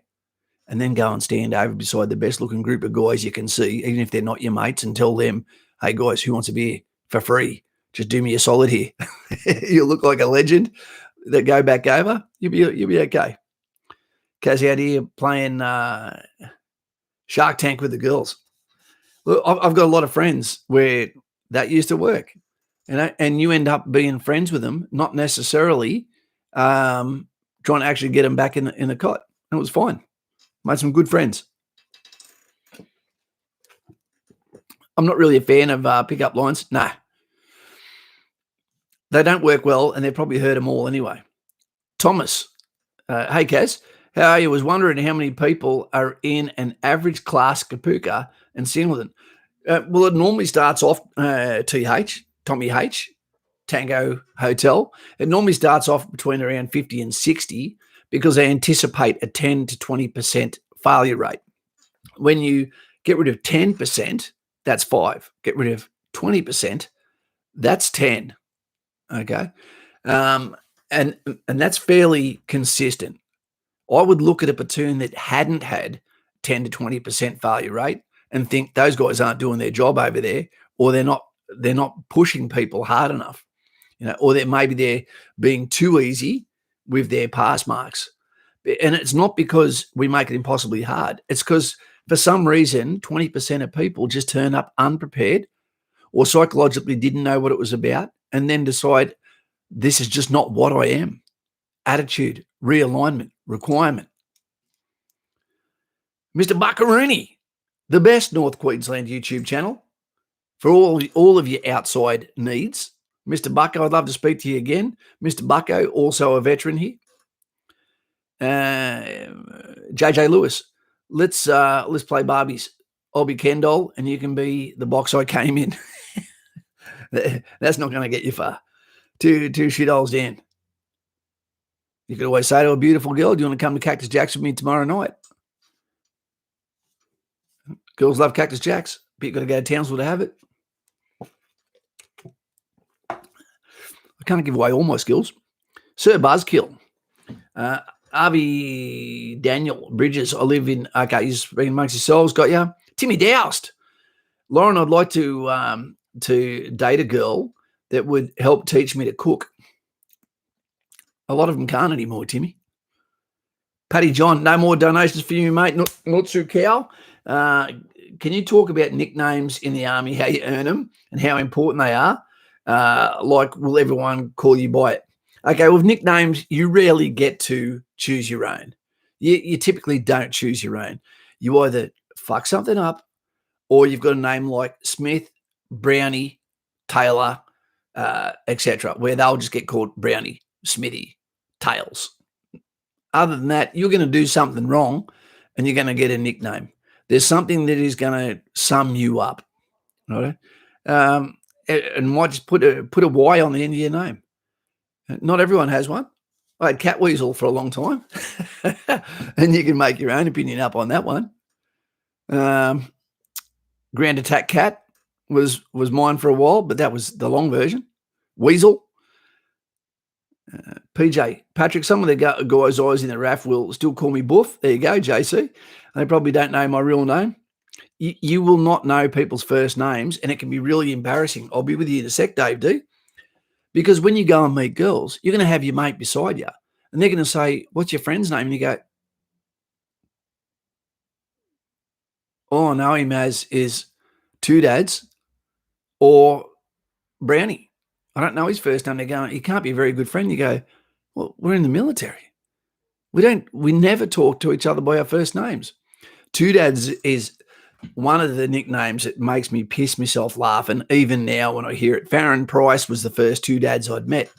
[SPEAKER 1] And then go and stand over beside the best-looking group of guys you can see, even if they're not your mates, and tell them, hey, guys, who wants a beer for free? Just do me a solid here. You'll look like a legend. That go back over, you'll be okay. Kaz out here playing Shark Tank with the girls. Look, I've got a lot of friends where that used to work, and you end up being friends with them, not necessarily trying to actually get them back in the cot. And it was fine. Made some good friends. I'm not really a fan of pickup lines. Nah. They don't work well, and they've probably heard them all anyway. Thomas, hey, Kaz, how are you? I was wondering how many people are in an average class Kapuka and Singleton. Well, it normally starts off TH, Tommy H, Tango Hotel. It normally starts off between around 50 and 60 because they anticipate a 10 to 20% failure rate. When you get rid of 10%, that's 5. Get rid of 20%, that's 10. Okay. And that's fairly consistent. I would look at a platoon that hadn't had 10 to 20% failure rate and think those guys aren't doing their job over there, or they're not pushing people hard enough, or maybe they're being too easy with their pass marks. And it's not because we make it impossibly hard. It's because for some reason, 20% of people just turn up unprepared or psychologically didn't know what it was about, and then decide this is just not what I am. Attitude, realignment, requirement. Mr. Buckaroony, the best North Queensland YouTube channel for all of your outside needs. Mr. Bucko, I'd love to speak to you again. Mr. Bucko, also a veteran here. JJ Lewis, let's play Barbies. I'll be Ken doll, and you can be the box I came in. That's not going to get you far. Two shitholes down. You could always say to a beautiful girl, do you want to come to Cactus Jacks with me tomorrow night? Girls love Cactus Jacks, but you've got to go to Townsville to have it. I can't give away all my skills. Sir Buzzkill. Avi Daniel Bridges, I live in, okay, you're speaking amongst yourselves, got you. Timmy Doust. Lauren, I'd like to date a girl that would help teach me to cook. A lot of them can't anymore, Timmy. Paddy John, no more donations for you, mate. Not through cow. Can you talk about nicknames in the army, how you earn them and how important they are? Like, will everyone call you by it? Okay, with nicknames, you rarely get to choose your own. You typically don't choose your own. You either fuck something up, or you've got a name like Smith, Brownie, Taylor, etc., where they'll just get called Brownie, Smithy, Tails. Other than that, you're going to do something wrong, and you're going to get a nickname. There's something that is going to sum you up, right? And might just put a Y on the end of your name. Not everyone has one. I had Cat Weasel for a long time, and you can make your own opinion up on that one. Grand Attack Cat was mine for a while, but that was the long version. Weasel. PJ, Patrick, some of the guys I was in the RAF will still call me Buff. There you go, JC. They probably don't know my real name. You will not know people's first names, and it can be really embarrassing. I'll be with you in a sec, Dave D. Because when you go and meet girls, you're going to have your mate beside you, and they're going to say, "What's your friend's name?" And you go, "Oh, I know him as is Two Dads or Brownie. I don't know his first name." They're going, "He can't be a very good friend." You go, "Well, we're in the military. We never talk to each other by our first names." Two Dads is one of the nicknames that makes me piss myself laughing, even now when I hear it. Farron Price was the first Two Dads I'd met,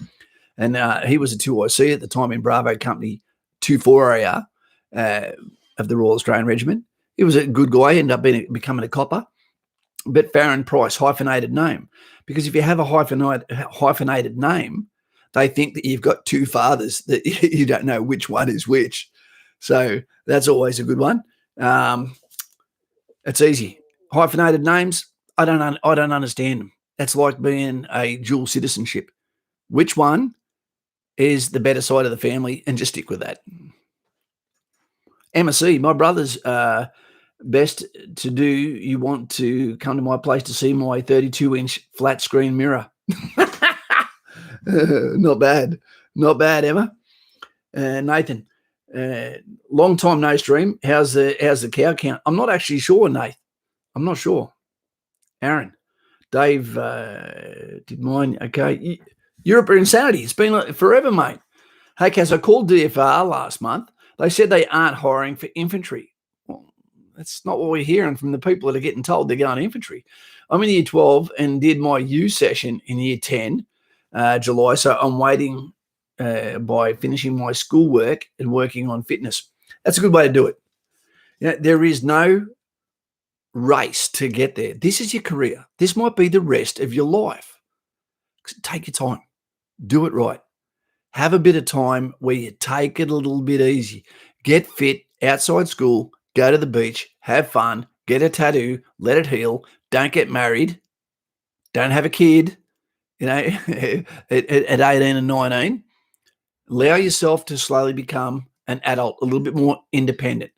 [SPEAKER 1] and he was a 2IC at the time in Bravo Company 24 area of the Royal Australian Regiment. He was a good guy, ended up becoming a copper. But Farron Price, hyphenated name, because if you have a hyphenated name, they think that you've got two fathers that you don't know which one is which. So that's always a good one. It's easy. Hyphenated names, I don't understand them. That's like being a dual citizenship. Which one is the better side of the family? And just stick with that. Emma C, my brother's best to do. You want to come to my place to see my 32-inch flat screen mirror. Not bad, Emma. Nathan, long time no stream. How's the cow count? I'm not actually sure, Nate. I'm not sure. Aaron, Dave did mine. Okay, Europe or insanity. It's been like forever, mate. Hey, Cass, I called DFR last month. They said they aren't hiring for infantry. Well, that's not what we're hearing from the people that are getting told they're going infantry. I'm in year 12 and did my U session in year 10, July. So I'm waiting by finishing my schoolwork and working on fitness. That's a good way to do it. There is no race to get there. This is your career. This might be the rest of your life. Take your time. Do it right. Have a bit of time where you take it a little bit easy. Get fit outside school, go to the beach, have fun, get a tattoo, let it heal. Don't get married. Don't have a kid, at 18 and 19. Allow yourself to slowly become an adult, a little bit more independent.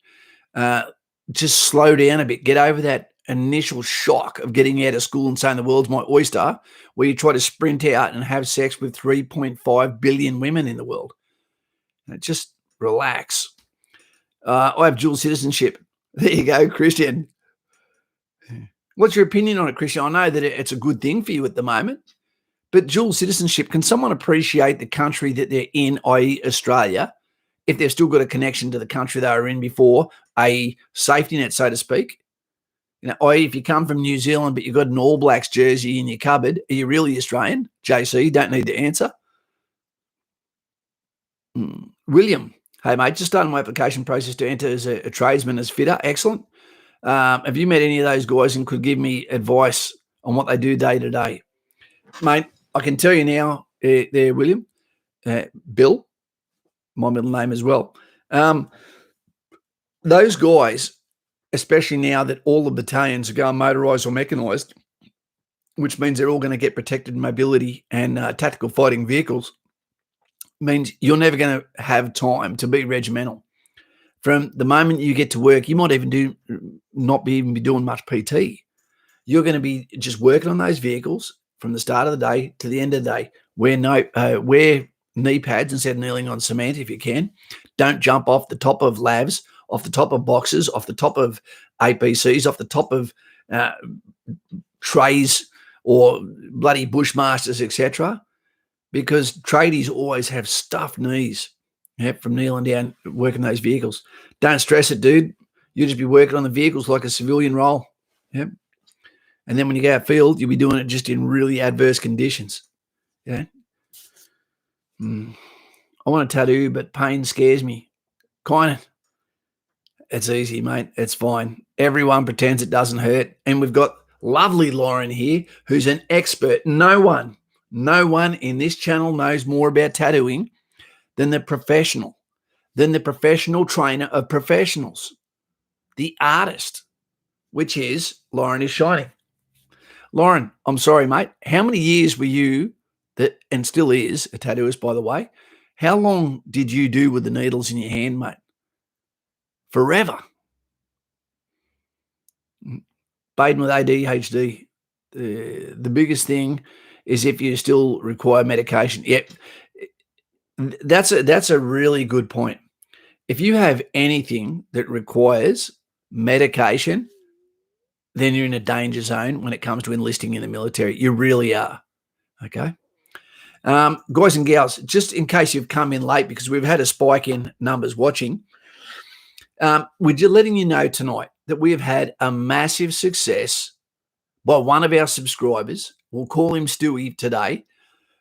[SPEAKER 1] Just slow down a bit. Get over that initial shock of getting out of school and saying the world's my oyster, where you try to sprint out and have sex with 3.5 billion women in the world. Just relax. I have dual citizenship. There you go, Christian. What's your opinion on it, Christian? I know that it's a good thing for you at the moment, but dual citizenship, can someone appreciate the country that they're in, i.e. Australia, if they've still got a connection to the country they were in before, a safety net, so to speak? I.e., if you come from New Zealand but you've got an All Blacks jersey in your cupboard, are you really Australian? JC, don't need the answer. William, hey, mate, just started my application process to enter as a tradesman as fitter. Excellent. Have you met any of those guys and could give me advice on what they do day to day? Mate, I can tell you now there, William, Bill, my middle name as well. Those guys, especially now that all the battalions are going motorised or mechanised, which means they're all going to get protected mobility and tactical fighting vehicles, means you're never going to have time to be regimental. From the moment you get to work, you might even not be doing much PT. You're going to be just working on those vehicles from the start of the day to the end of the day. Wear knee pads instead of kneeling on cement if you can. Don't jump off the top of lavs, off the top of boxes, off the top of APCs, off the top of trays or bloody Bushmasters, etc. Because tradies always have stuffed knees from kneeling down, working those vehicles. Don't stress it, dude. You'll just be working on the vehicles like a civilian role. Yep. And then when you go out field, you'll be doing it just in really adverse conditions. Yeah. I want a tattoo, but pain scares me. Kind of. It's easy, mate. It's fine. Everyone pretends it doesn't hurt. And we've got lovely Lauren here, who's an expert. No one in this channel knows more about tattooing than the professional trainer of professionals, the artist, which is Lauren is Shining. Lauren, I'm sorry, mate. How many years were you that, and still is a tattooist, by the way. How long did you do with the needles in your hand, mate? Forever. Baden with ADHD. The biggest thing is if you still require medication. Yep. That's a really good point. If you have anything that requires medication, then you're in a danger zone when it comes to enlisting in the military. You really are. Okay. Guys and gals, just in case you've come in late because we've had a spike in numbers watching, we're just letting you know tonight that we have had a massive success by one of our subscribers. We'll call him Stewie today,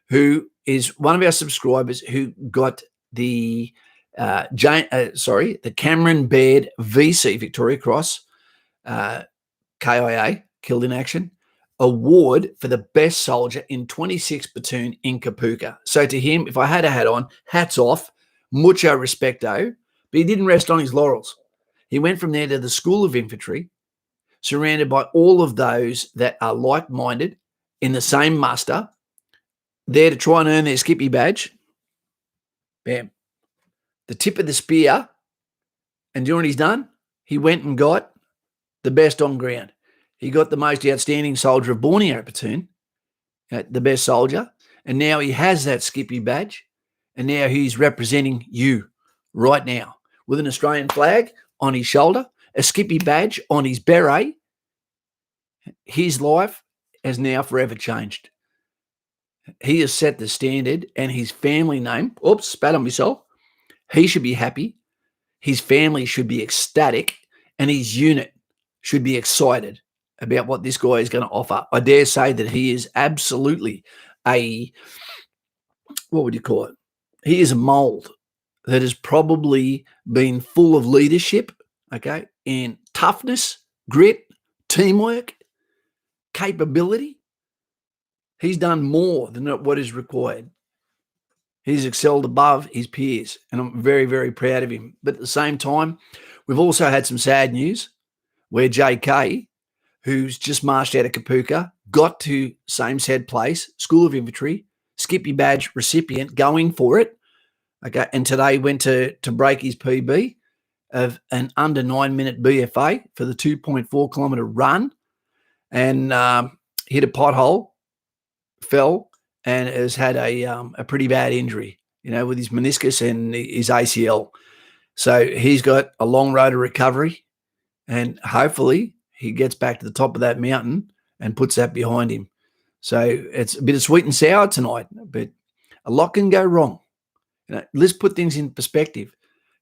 [SPEAKER 1] who is one of our subscribers who got the the Cameron Baird VC Victoria Cross KIA, Killed in Action, award for the best soldier in 26th Platoon in Kapuka. So to him, if I had a hat on, hats off, mucho respecto, but he didn't rest on his laurels. He went from there to the School of Infantry, surrounded by all of those that are like-minded in the same muster, there to try and earn their Skippy badge. Bam. The tip of the spear, and do you know what he's done? He went and got the best on ground. He got the most outstanding soldier of Borneo platoon, the best soldier, and now he has that Skippy badge, and now he's representing you right now with an Australian flag on his shoulder, a Skippy badge on his beret. His life has now forever changed. He has set the standard, and his family name, oops, spat on myself, he should be happy. His family should be ecstatic, and his unit should be excited about what this guy is going to offer. I dare say that he is absolutely what would you call it? He is a mold that has probably been full of leadership, okay, and toughness, grit, teamwork, capability. He's done more than what is required. He's excelled above his peers, and I'm very, very proud of him. But at the same time, we've also had some sad news where JK, who's just marched out of Kapuka, got to same said place, School of Infantry, Skippy badge recipient, going for it. Okay, and today went to break his PB of an under 9-minute BFA for the 2.4 kilometre run, and hit a pothole, fell, and has had a pretty bad injury, with his meniscus and his ACL. So he's got a long road to recovery, and hopefully he gets back to the top of that mountain and puts that behind him. So it's a bit of sweet and sour tonight, but a lot can go wrong. Let's put things in perspective.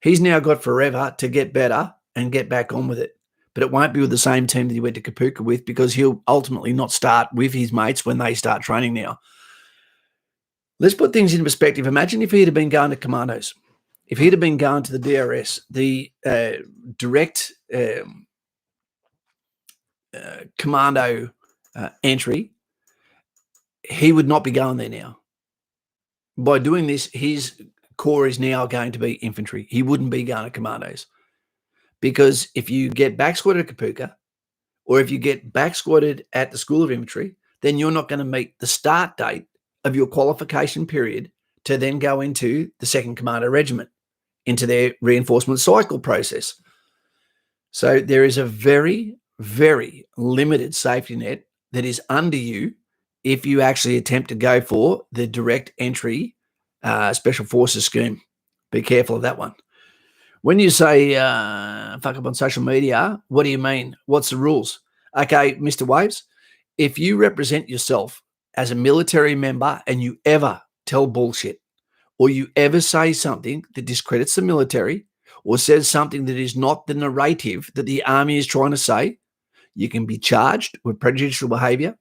[SPEAKER 1] He's now got forever to get better and get back on with it. But it won't be with the same team that he went to Kapuka with, because he'll ultimately not start with his mates when they start training now. Let's put things in perspective. Imagine if he'd have been going to Commandos, if he'd have been going to the DRS, the direct commando entry, he would not be going there now. By doing this, his core is now going to be infantry. He wouldn't be going to Commandos. Because if you get back squatted at Kapuka, or if you get back squatted at the School of Infantry, then you're not going to meet the start date of your qualification period to then go into the 2nd Commando Regiment, into their reinforcement cycle process. So there is a very, very limited safety net that is under you if you actually attempt to go for the direct entry Special Forces scheme. Be careful of that one. When you say fuck up on social media, what do you mean? What's the rules? Okay, Mr. Waves, if you represent yourself as a military member and you ever tell bullshit, or you ever say something that discredits the military, or says something that is not the narrative that the army is trying to say, you can be charged with prejudicial behavior.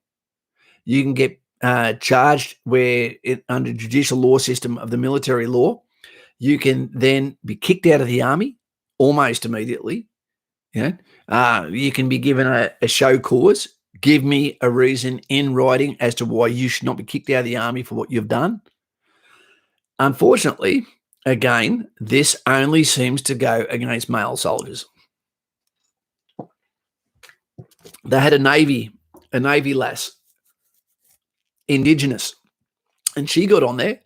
[SPEAKER 1] You can get charged under judicial law system of the military law. You can then be kicked out of the army almost immediately. You can be given a show cause. Give me a reason in writing as to why you should not be kicked out of the army for what you've done. Unfortunately, again, this only seems to go against male soldiers. They had a Navy lass, Indigenous, And she got on there,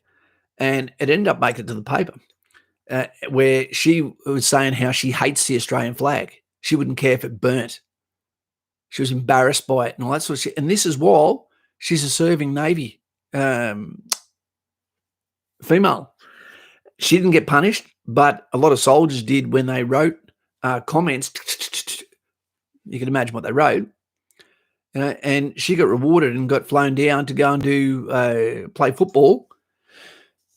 [SPEAKER 1] and it ended up making it to the paper, where she was saying how she hates the Australian flag. She wouldn't care if it burnt. She was embarrassed by it and all that sort of shit. And this is while she's a serving Navy female. She didn't get punished, but a lot of soldiers did when they wrote comments. You can imagine what they wrote. And she got rewarded and got flown down to go and do play football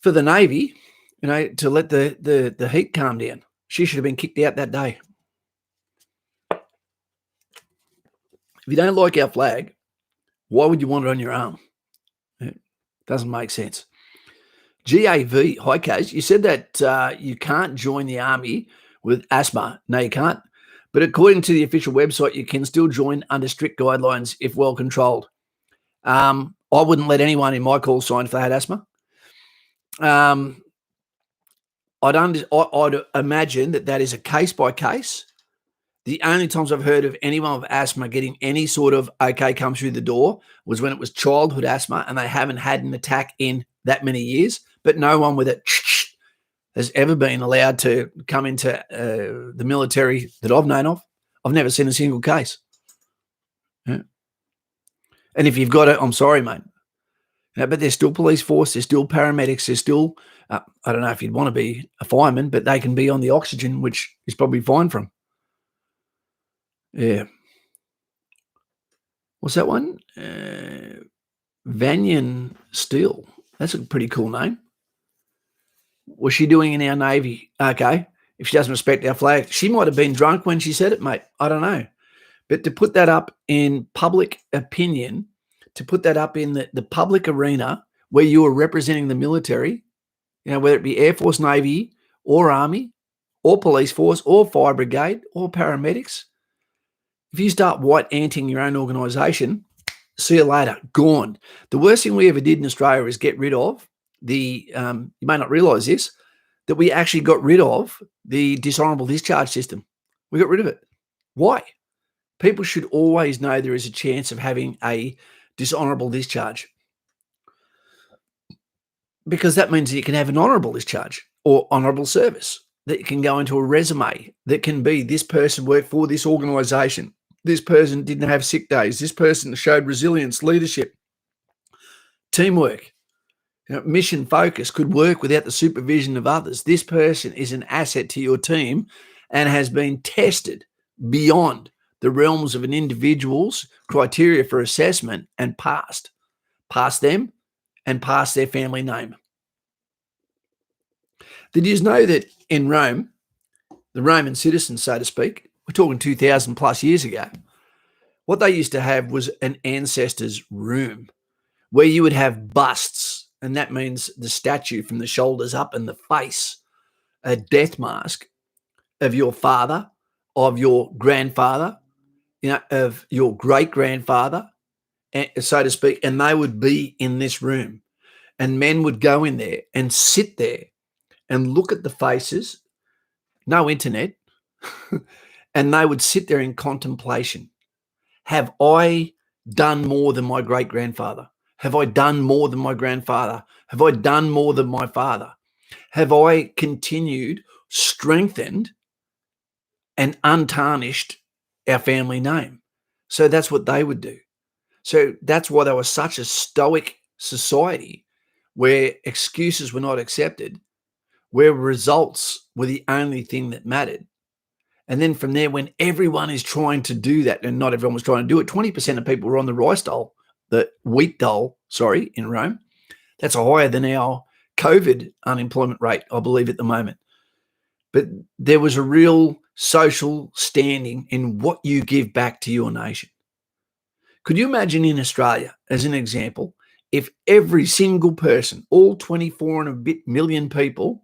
[SPEAKER 1] for the Navy, to let the heat calm down. She should have been kicked out that day. If you don't like our flag, why would you want it on your arm? It doesn't make sense. GAV, hi Kaz, you said that you can't join the army with asthma. No, you can't. But according to the official website, you can still join under strict guidelines if well controlled. I wouldn't let anyone in my call sign if they had asthma. I'd imagine that is a case by case. The only times I've heard of anyone with asthma getting any sort of okay come through the door was when it was childhood asthma and they haven't had an attack in that many years, but no one with it has ever been allowed to come into the military that I've known of. I've never seen a single case. Yeah. And if you've got it, I'm sorry, mate. But there's still police force, there's still paramedics, there's still, I don't know if you'd want to be a fireman, but they can be on the oxygen, which is probably fine for them. Yeah. What's that one? Vanyan Steele. That's a pretty cool name. What's she doing in our Navy? Okay. If she doesn't respect our flag, she might have been drunk when she said it, mate. I don't know. But to put that up in public opinion, to put that up in the public arena where you are representing the military, whether it be Air Force, Navy, or Army, or police force, or fire brigade, or paramedics, if you start white-anting your own organisation, see you later, gone. The worst thing we ever did in Australia is get rid of you may not realise this, that we actually got rid of the dishonourable discharge system. We got rid of it. Why? People should always know there is a chance of having a dishonourable discharge, because that means that you can have an honourable discharge or honourable service that can go into a resume that can be this person worked for this organisation. This person didn't have sick days. This person showed resilience, leadership, teamwork, mission focus, could work without the supervision of others. This person is an asset to your team and has been tested beyond the realms of an individual's criteria for assessment and passed them and passed their family name. Did you know that in Rome, the Roman citizens, so to speak, we're talking 2,000 plus years ago, what they used to have was an ancestor's room where you would have busts, and that means the statue from the shoulders up and the face, a death mask of your father, of your grandfather, of your great-grandfather, so to speak, and they would be in this room. And men would go in there and sit there and look at the faces, no internet, and they would sit there in contemplation. Have I done more than my great-grandfather? Have I done more than my grandfather? Have I done more than my father? Have I continued, strengthened, and untarnished our family name? So that's what they would do. So that's why they were such a stoic society where excuses were not accepted, where results were the only thing that mattered. And then from there, when everyone is trying to do that, and not everyone was trying to do it, 20% of people were on the rice dole, the wheat dole, in Rome. That's higher than our COVID unemployment rate, I believe, at the moment. But there was a real social standing in what you give back to your nation. Could you imagine in Australia, as an example, if every single person, all 24 and a bit million people,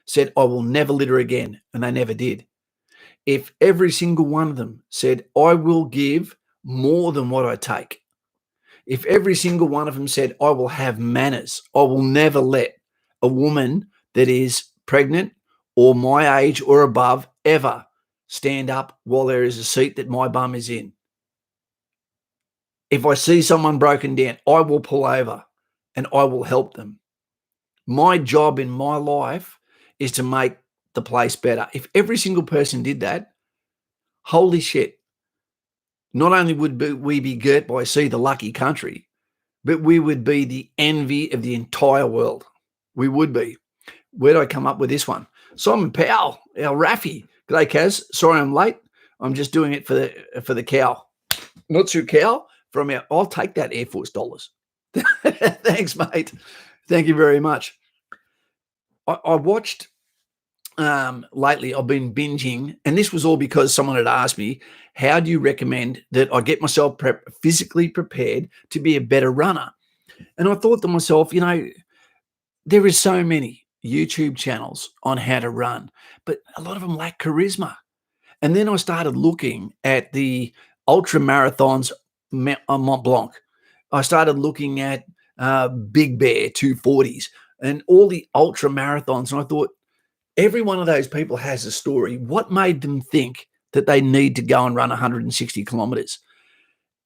[SPEAKER 1] said, I will never litter again, and they never did? If every single one of them said, I will give more than what I take. If every single one of them said, I will have manners, I will never let a woman that is pregnant or my age or above ever stand up while there is a seat that my bum is in. If I see someone broken down, I will pull over and I will help them. My job in my life is to make the place better. If every single person did that, holy shit, not only would we be girt by sea, the lucky country, but we would be the envy of the entire world. We would be. Where did I come up with this one? Simon Powell, our Raffy. G'day, Kaz. Sorry I'm late. I'm just doing it for the cow. Not your cow. I'll take that Air Force dollars. Thanks, mate. Thank you very much. I watched lately, I've been binging, and this was all because someone had asked me, how do you recommend that I get myself physically prepared to be a better runner? And I thought to myself, there is so many YouTube channels on how to run, but a lot of them lack charisma. And then I started looking at the ultra marathons on Mont Blanc. I started looking at Big Bear 240s and all the ultra marathons. And I thought, every one of those people has a story. What made them think that they need to go and run 160 kilometers?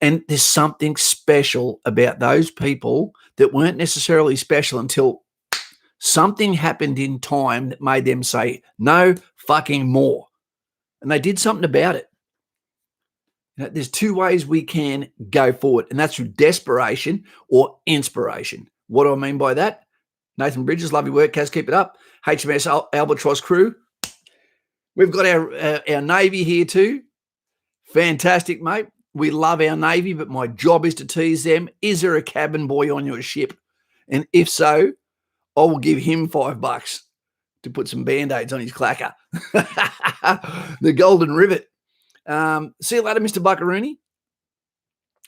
[SPEAKER 1] And there's something special about those people that weren't necessarily special until something happened in time that made them say, no fucking more. And they did something about it. There's two ways we can go forward, and that's through desperation or inspiration. What do I mean by that? Nathan Bridges, love your work, Kaz, keep it up. HMS Albatross crew. We've got our Navy here too. Fantastic, mate. We love our Navy, but my job is to tease them. Is there a cabin boy on your ship? And if so, I will give him $5 to put some Band-Aids on his clacker. The golden rivet. See you later, Mr. Buckaroony.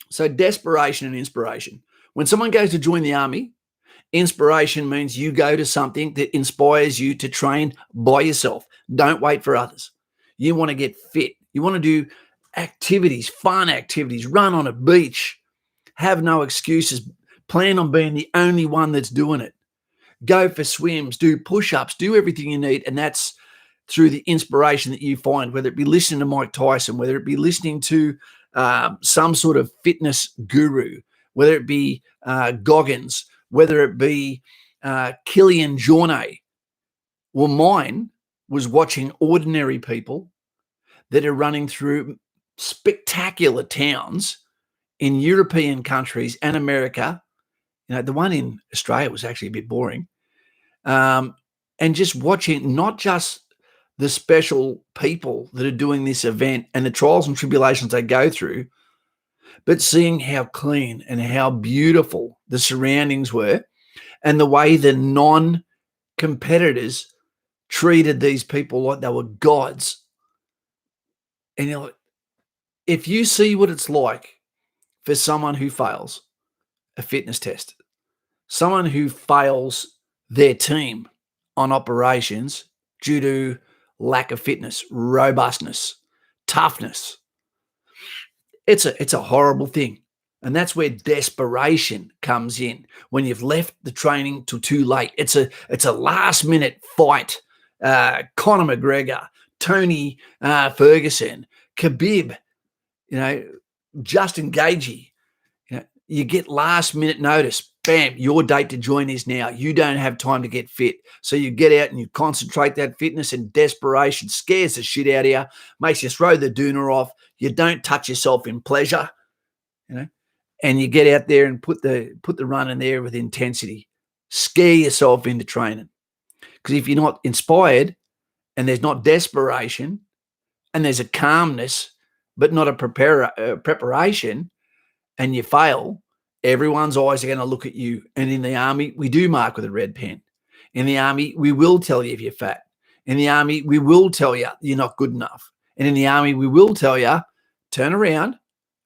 [SPEAKER 1] So desperation and inspiration. When someone goes to join the army, inspiration means you go to something that inspires you to train by yourself. Don't wait for others. You want to get fit. You want to do activities, fun activities, run on a beach, have no excuses, plan on being the only one that's doing it. Go for swims, do push-ups, do everything you need, and that's through the inspiration that you find, whether it be listening to Mike Tyson, whether it be listening to some sort of fitness guru, whether it be Goggins, whether it be Killian Jornet. Well, mine was watching ordinary people that are running through spectacular towns in European countries and America. The one in Australia was actually a bit boring. And just watching not just the special people that are doing this event and the trials and tribulations they go through, but seeing how clean and how beautiful the surroundings were and the way the non-competitors treated these people like they were gods. And if you see what it's like for someone who fails a fitness test, someone who fails their team on operations due to lack of fitness, robustness, toughness, it's a horrible thing. And that's where desperation comes in. When you've left the training till too late, it's a last minute fight. Conor McGregor, Tony Ferguson, Khabib, Justin Gaethje. You get last minute notice. Bam, your date to join is now. You don't have time to get fit. So you get out and you concentrate that fitness, and desperation scares the shit out of you, makes you throw the doona off. You don't touch yourself in pleasure, and you get out there and put the run in there with intensity. Scare yourself into training. Because if you're not inspired and there's not desperation and there's a calmness but not a preparation, and you fail, everyone's eyes are going to look at you. And in the army, we do mark with a red pen. In the army, we will tell you if you're fat. In the army, we will tell you you're not good enough. And in the army, we will tell you, turn around,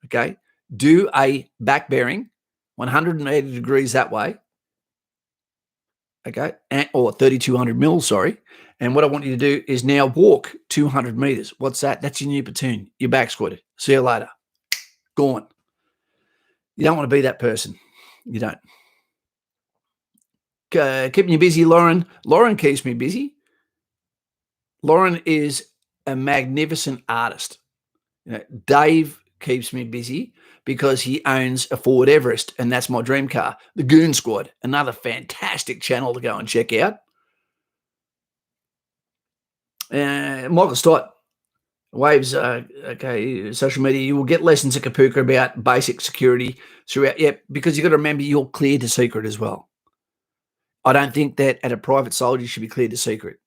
[SPEAKER 1] okay, do a back bearing, 180 degrees that way, okay, or 3,200 mils, sorry. And what I want you to do is now walk 200 meters. What's that? That's your new platoon. You're back squatted. See you later. Gone. You don't want to be that person. You don't. Keeping you busy, Lauren. Lauren keeps me busy. Lauren is a magnificent artist. Dave keeps me busy because he owns a Ford Everest, and that's my dream car. The Goon Squad, another fantastic channel to go and check out. Michael Stott, Waves, okay, social media. You will get lessons at Kapuka about basic security throughout. Yeah, because you've got to remember you're cleared to secret as well. I don't think that at a private soldier you should be cleared to secret.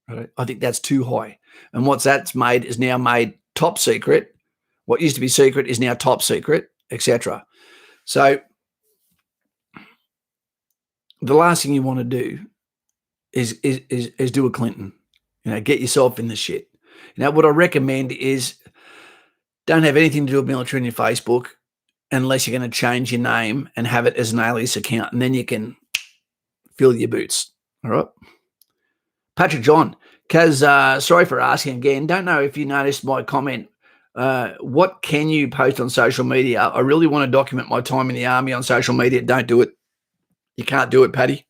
[SPEAKER 1] Right? I think that's too high. And what that's made is now made top secret. What used to be secret is now top secret, etc. So the last thing you want to do is do a Clinton. Get yourself in the shit. What I recommend is don't have anything to do with military on your Facebook unless you're going to change your name and have it as an alias account, and then you can fill your boots. All right. Patrick John, Kaz, sorry for asking again. Don't know if you noticed my comment. What can you post on social media? I really want to document my time in the army on social media. Don't do it. You can't do it, Paddy.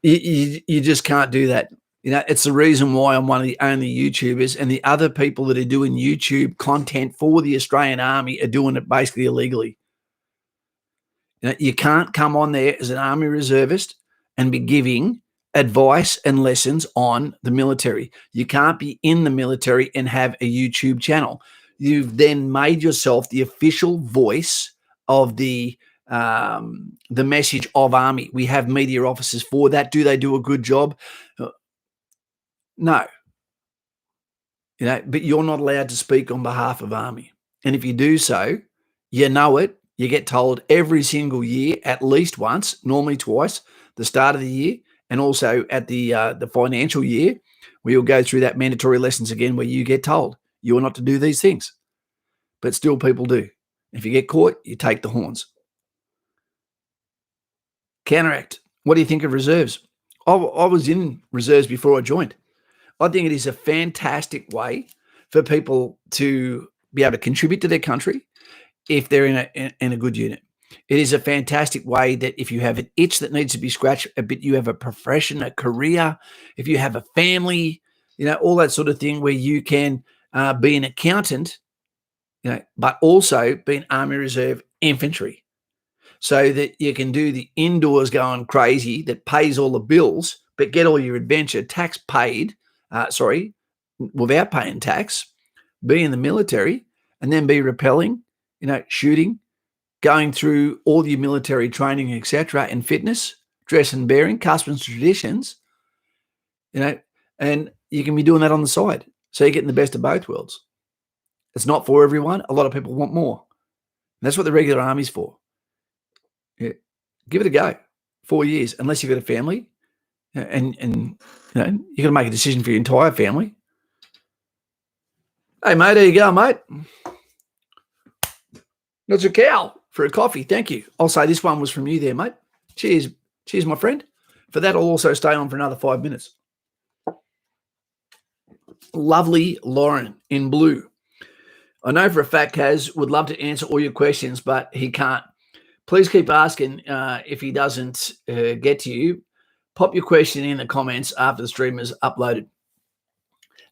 [SPEAKER 1] You just can't do that. It's the reason why I'm one of the only YouTubers, and the other people that are doing YouTube content for the Australian Army are doing it basically illegally. You can't come on there as an Army reservist and be giving advice and lessons on the military. You can't be in the military and have a YouTube channel. You've then made yourself the official voice of the message of Army. We have media officers for that. Do they do a good job? No. But you're not allowed to speak on behalf of Army. And if you do so, you know it. You get told every single year, at least once, normally twice, the start of the year, and also at the financial year, where you'll go through that mandatory lessons again, where you get told you are not to do these things. But still people do. If you get caught, you take the horns. Counteract. What do you think of reserves? I was in reserves before I joined. I think it is a fantastic way for people to be able to contribute to their country if they're in a good unit. It is a fantastic way that if you have an itch that needs to be scratched a bit, you have a profession, a career, if you have a family, all that sort of thing, where you can be an accountant, but also be an Army Reserve infantry, so that you can do the indoors going crazy that pays all the bills, but get all your adventure tax paid, without paying tax, be in the military, and then be rappelling, shooting, going through all your military training, etc., and fitness, dress and bearing, customs, traditions, and you can be doing that on the side. So you're getting the best of both worlds. It's not for everyone. A lot of people want more. And that's what the regular army's for. Yeah. Give it a go. 4 years, unless you've got a family, and you've got to make a decision for your entire family. Hey, mate, there you go, mate. That's a cow for a coffee. Thank you. I'll say this one was from you there, mate. Cheers. Cheers, my friend. For that, I'll also stay on for another 5 minutes. Lovely Lauren in blue. I know for a fact Kaz would love to answer all your questions, but he can't. Please keep asking. If he doesn't get to you, pop your question in the comments after the stream is uploaded.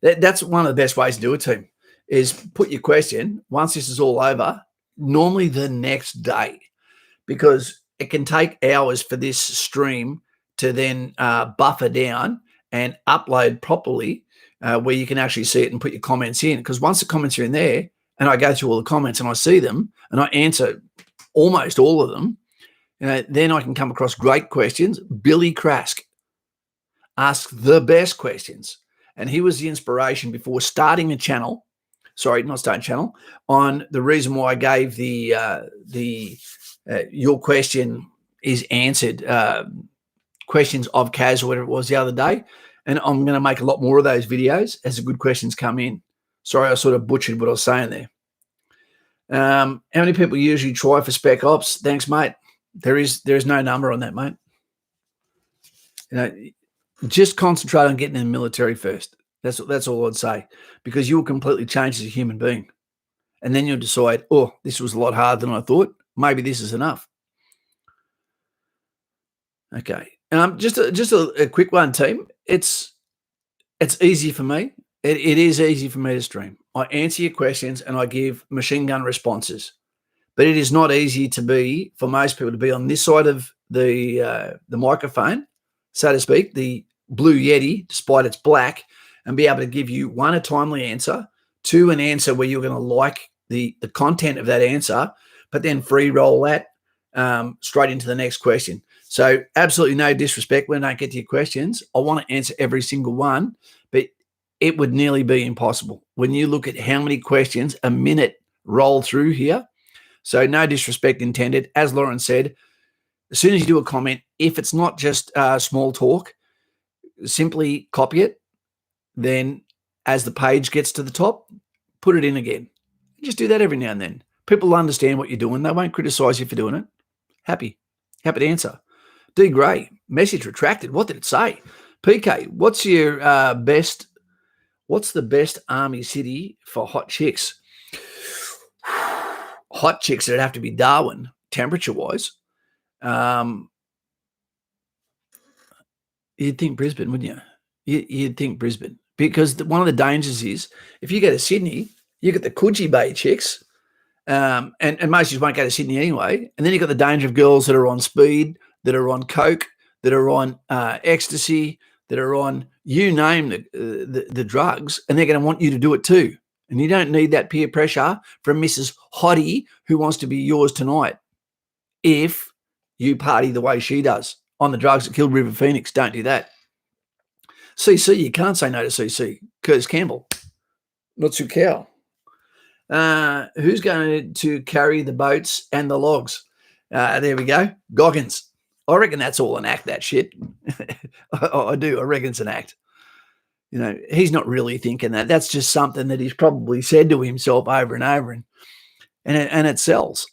[SPEAKER 1] That's one of the best ways to do it, team, is put your question once this is all over, normally the next day, because it can take hours for this stream to then buffer down and upload properly, where you can actually see it and put your comments in. Because once the comments are in there and I go through all the comments and I see them and I answer almost all of them, then I can come across great questions. Billy Krask asks the best questions. And he was the inspiration before starting a channel. Sorry, not starting a channel. On the reason why I gave the your question is answered, questions of Kaz or whatever it was the other day. And I'm going to make a lot more of those videos as the good questions come in. Sorry, I sort of butchered what I was saying there. How many people usually try for Spec Ops? Thanks, mate. There is no number on that, mate. Just concentrate on getting in the military first. That's all I'd say, because you will completely change as a human being. And then you'll decide, oh, this was a lot harder than I thought. Maybe this is enough. Okay. Just a quick one, team. It's easy for me. It is easy for me to stream. I answer your questions and I give machine gun responses. But it is not easy to be, for most people, to be on this side of the microphone, so to speak, the Blue Yeti, despite it's black, and be able to give you, one, a timely answer, two, an answer where you're going to like the content of that answer, but then free roll that straight into the next question. So absolutely no disrespect when I don't get to your questions. I want to answer every single one, but it would nearly be impossible when you look at how many questions a minute roll through here. So no disrespect intended. As Lauren said, as soon as you do a comment, if it's not just small talk, simply copy it. Then as the page gets to the top, put it in again. Just do that every now and then. People will understand what you're doing. They won't criticize you for doing it. Happy to answer. D. Gray, message retracted. What did it say? PK, what's the best army city for hot chicks? Hot chicks, it'd have to be Darwin, temperature-wise. You'd think Brisbane, wouldn't you? You'd think Brisbane. Because one of the dangers is, if you go to Sydney, you get the Coogee Bay chicks, and most of you won't go to Sydney anyway, and then you've got the danger of girls that are on speed, that are on coke, that are on ecstasy, that are on, you name the drugs, and they're going to want you to do it too. And you don't need that peer pressure from Mrs. Hottie who wants to be yours tonight. If you party the way she does on the drugs that killed River Phoenix, don't do that. CC, you can't say no to CC. Curtis Campbell, not too cow. Who's going to carry the boats and the logs? There we go. Goggins. I reckon that's all an act, that shit. I do. I reckon it's an act. You know, he's not really thinking that. That's just something that he's probably said to himself over and over, and it sells.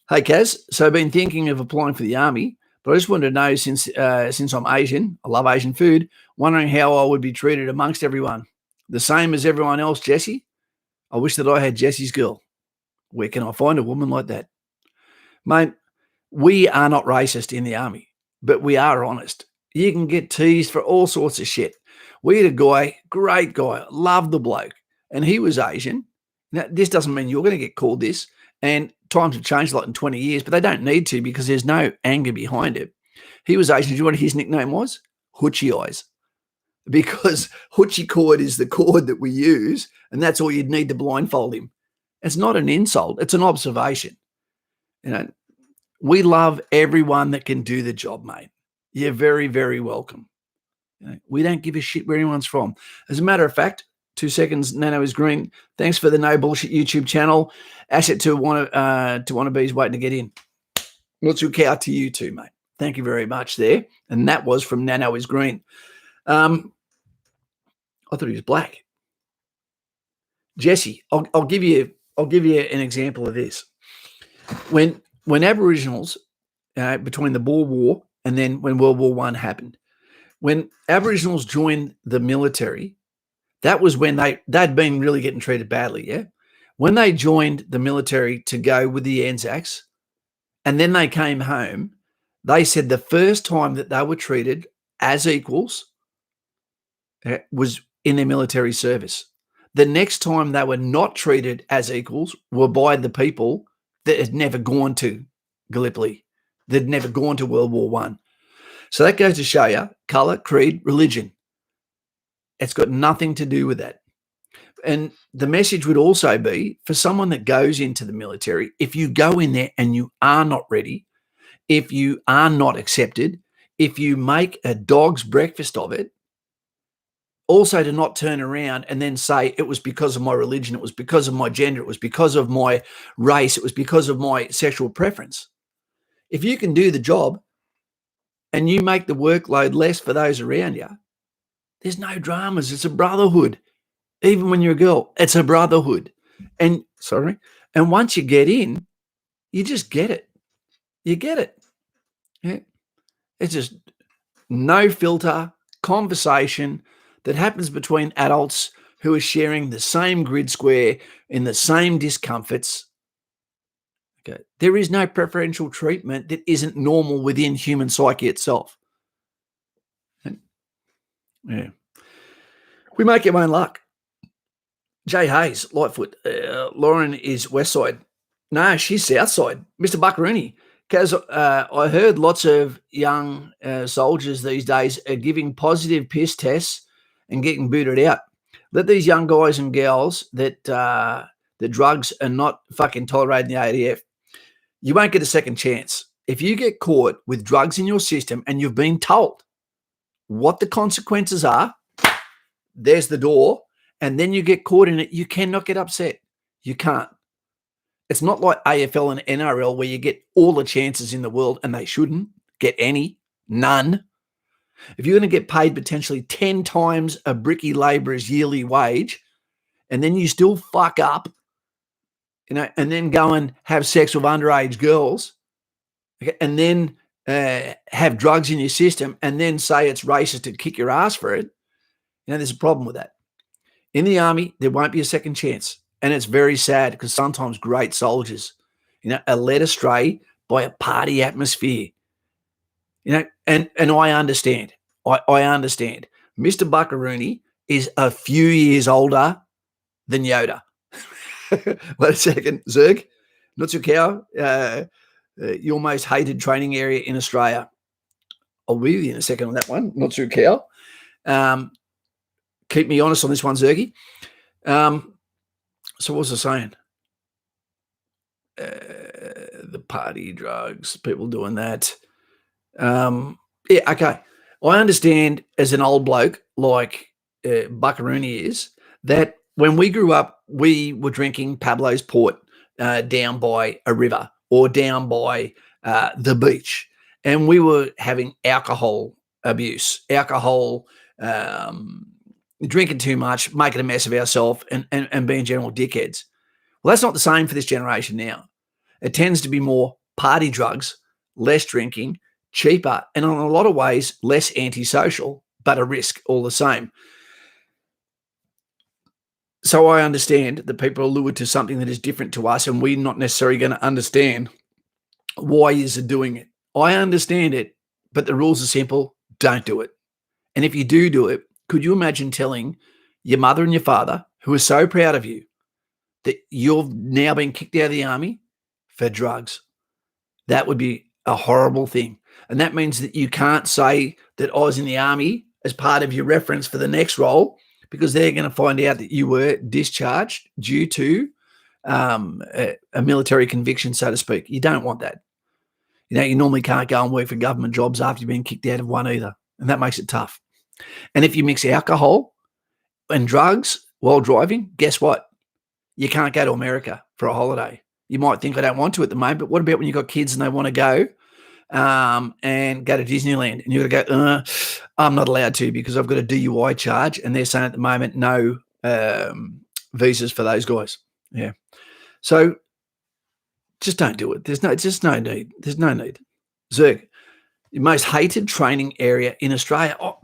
[SPEAKER 1] Hey, Kaz. So I've been thinking of applying for the army, but I just wanted to know, since I'm Asian, I love Asian food, wondering how I would be treated amongst everyone. The same as everyone else, Jesse? I wish that I had Jesse's girl. Where can I find a woman like that? Mate, we are not racist in the army, but we are honest. You can get teased for all sorts of shit. We had a guy, great guy, loved the bloke, and he was Asian. Now, this doesn't mean you're going to get called this, and times have changed a lot in 20 years, but they don't need to because there's no anger behind it. He was Asian. Do you know what his nickname was? Hoochie Eyes. Because hoochie cord is the cord that we use, and that's all you'd need to blindfold him. It's not an insult. It's an observation. You know, we love everyone that can do the job, mate. You're very, very welcome. You know, we don't give a shit where anyone's from. As a matter of fact, 2 seconds, Nano is green. Thanks for the No Bullshit YouTube channel. Asset to wannabes waiting to get in. What's your cow to you too, mate? Thank you very much there. And that was from Nano is green. I thought he was black. Jesse, I'll give you an example of this. When Aboriginals, between the Boer War and then when World War I happened, when Aboriginals joined the military, that was when they'd been really getting treated badly, yeah? When they joined the military to go with the Anzacs, and then they came home, they said the first time that they were treated as equals was in their military service. The next time they were not treated as equals were by the people that had never gone to Gallipoli, that had never gone to World War I. So that goes to show you colour, creed, religion. It's got nothing to do with that. And the message would also be for someone that goes into the military, if you go in there and you are not ready, if you are not accepted, if you make a dog's breakfast of it, also to not turn around and then say it was because of my religion, it was because of my gender, it was because of my race, it was because of my sexual preference. If you can do the job and you make the workload less for those around you, there's no dramas. It's a brotherhood. Even when you're a girl, it's a brotherhood. And once you get in, you just get it. You get it. Yeah. It's just no filter conversation that happens between adults who are sharing the same grid square in the same discomforts. Okay. There is no preferential treatment that isn't normal within human psyche itself. Yeah. We make our own luck. Jay Hayes, Lightfoot. Lauren is West Side. No, she's South Side. Mr. Buckaroony. Because I heard lots of young soldiers these days are giving positive piss tests and getting booted out. Let these young guys and girls that the drugs are not fucking tolerated in the ADF. You won't get a second chance. If you get caught with drugs in your system and you've been told what the consequences are, there's the door, and then you get caught in it, you cannot get upset. You can't. It's not like AFL and NRL where you get all the chances in the world, and they shouldn't get any, none. If you're going to get paid potentially 10 times a bricky labourer's yearly wage, and then you still fuck up, and then go and have sex with underage girls, okay, and then have drugs in your system, and then say it's racist to kick your ass for it, there's a problem with that. In the army, there won't be a second chance. And it's very sad because sometimes great soldiers, are led astray by a party atmosphere. And I understand. I understand. Mr. Buckaroony is a few years older than Yoda. Wait a second. Zerg, Nutsukow, your most hated training area in Australia. I'll be with you in a second on that one. Nutsukow. Keep me honest on this one, Zergy. So what was I saying? The party drugs, people doing that. Yeah, okay. I understand as an old bloke like Buckaroony is that when we grew up, we were drinking Pablo's Port down by a river or down by the beach, and we were having alcohol abuse, drinking too much, making a mess of ourselves, and being general dickheads. Well, that's not the same for this generation now. It tends to be more party drugs, less drinking, cheaper, and in a lot of ways, less antisocial, but a risk all the same. So I understand that people are lured to something that is different to us, and we're not necessarily going to understand why is it doing it. I understand it, but the rules are simple. Don't do it. And if you do it, could you imagine telling your mother and your father, who are so proud of you, that you've now been kicked out of the army for drugs? That would be a horrible thing. And that means that you can't say that I was in the army as part of your reference for the next role, because they're going to find out that you were discharged due to a military conviction, so to speak. You don't want that. You normally can't go and work for government jobs after you've been kicked out of one either. And that makes it tough. And if you mix alcohol and drugs while driving, guess what? You can't go to America for a holiday. You might think I don't want to at the moment, but what about when you've got kids and they want to go and go to Disneyland, and you've got to go, I'm not allowed to because I've got a DUI charge, and they're saying at the moment no visas for those guys. Yeah. So just don't do it. There's no need. There's no need. Zerg, the most hated training area in Australia. Oh,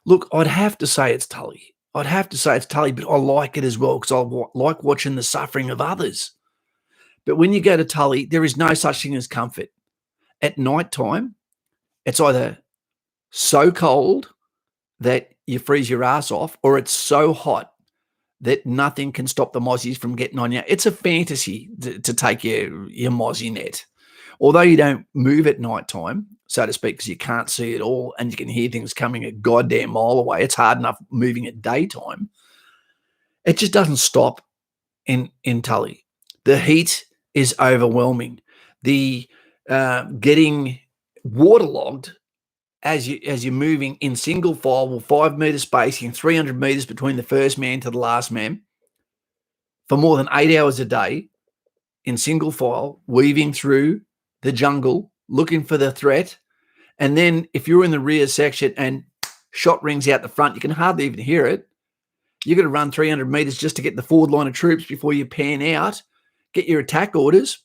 [SPEAKER 1] look, I'd have to say it's Tully. But I like it as well because I like watching the suffering of others. But when you go to Tully, there is no such thing as comfort. At night time, it's either so cold that you freeze your ass off, or it's so hot that nothing can stop the mozzies from getting on you. It's a fantasy to take your mozzie net. Although you don't move at night time, so to speak, because you can't see it all and you can hear things coming a goddamn mile away. It's hard enough moving at daytime. It just doesn't stop in Tully. The heat is overwhelming. The getting waterlogged as you're moving in single file with 5 meter spacing, 300 meters between the first man to the last man for more than 8 hours a day in single file, weaving through the jungle, looking for the threat. And then if you're in the rear section and shot rings out the front, you can hardly even hear it. You're going to run 300 meters just to get the forward line of troops before you pan out, get your attack orders,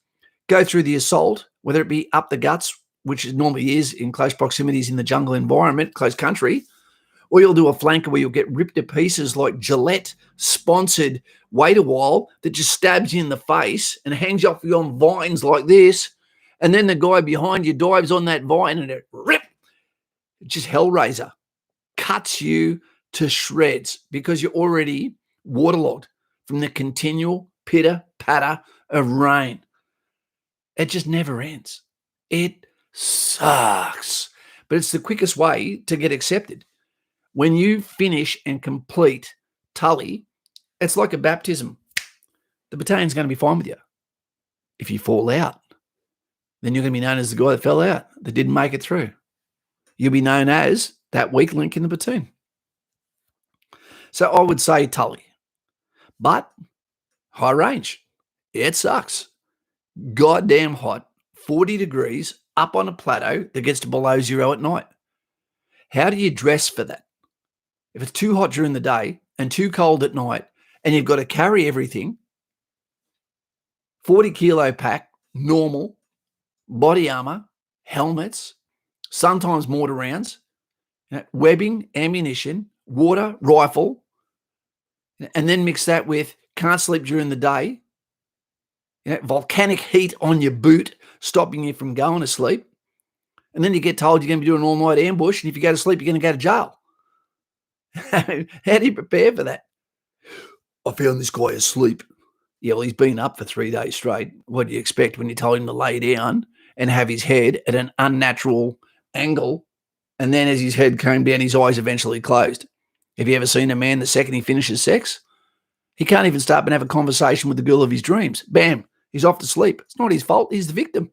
[SPEAKER 1] go through the assault, whether it be up the guts, which it normally is in close proximities in the jungle environment, close country, or you'll do a flanker where you'll get ripped to pieces like Gillette-sponsored wait a while that just stabs you in the face and hangs off you on vines like this, and then the guy behind you dives on that vine and it just Hellraiser, cuts you to shreds because you're already waterlogged from the continual pitter-patter of rain. It just never ends. It sucks. But it's the quickest way to get accepted. When you finish and complete Tully, it's like a baptism. The battalion's going to be fine with you. If you fall out, then you're going to be known as the guy that fell out, that didn't make it through. You'll be known as that weak link in the platoon. So I would say Tully. But high range, it sucks. Goddamn hot, 40 degrees, up on a plateau that gets to below zero at night. How do you dress for that? If it's too hot during the day and too cold at night, and you've got to carry everything, 40 kilo pack, normal, body armor, helmets, sometimes mortar rounds, webbing, ammunition, water, rifle, and then mix that with can't sleep during the day, volcanic heat on your boot, stopping you from going to sleep. And then you get told you're going to be doing an all-night ambush, and if you go to sleep, you're going to go to jail. How do you prepare for that? I found this guy asleep. Yeah, well, he's been up for 3 days straight. What do you expect when you told him to lay down and have his head at an unnatural angle, and then as his head came down, his eyes eventually closed? Have you ever seen a man the second he finishes sex? He can't even start and have a conversation with the girl of his dreams. Bam, he's off to sleep. It's not his fault. He's the victim.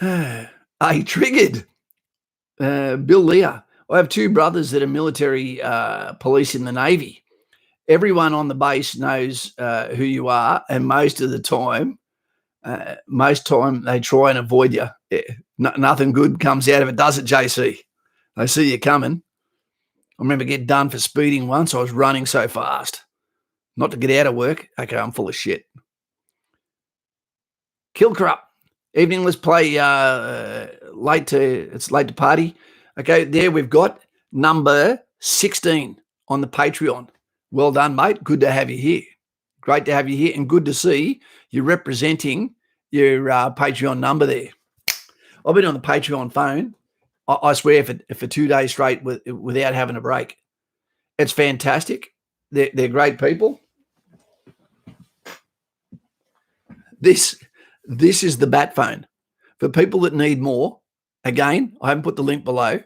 [SPEAKER 1] He triggered. Bill Lear. I have two brothers that are military police in the Navy. Everyone on the base knows who you are, and most of the time, they try and avoid you. Nothing good comes out of it, does it, JC? They see you coming. I remember getting done for speeding once. I was running so fast. Not to get out of work. Okay, I'm full of shit. Kill Corrupt. Evening, let's play late to party. Okay, there we've got number 16 on the Patreon. Well done, mate. Good to have you here. Great to have you here, and good to see you representing your Patreon number there. I've been on the Patreon phone, I swear, for 2 days straight without having a break. It's fantastic. They're great people. This is the bat phone. For people that need more, again, I haven't put the link below,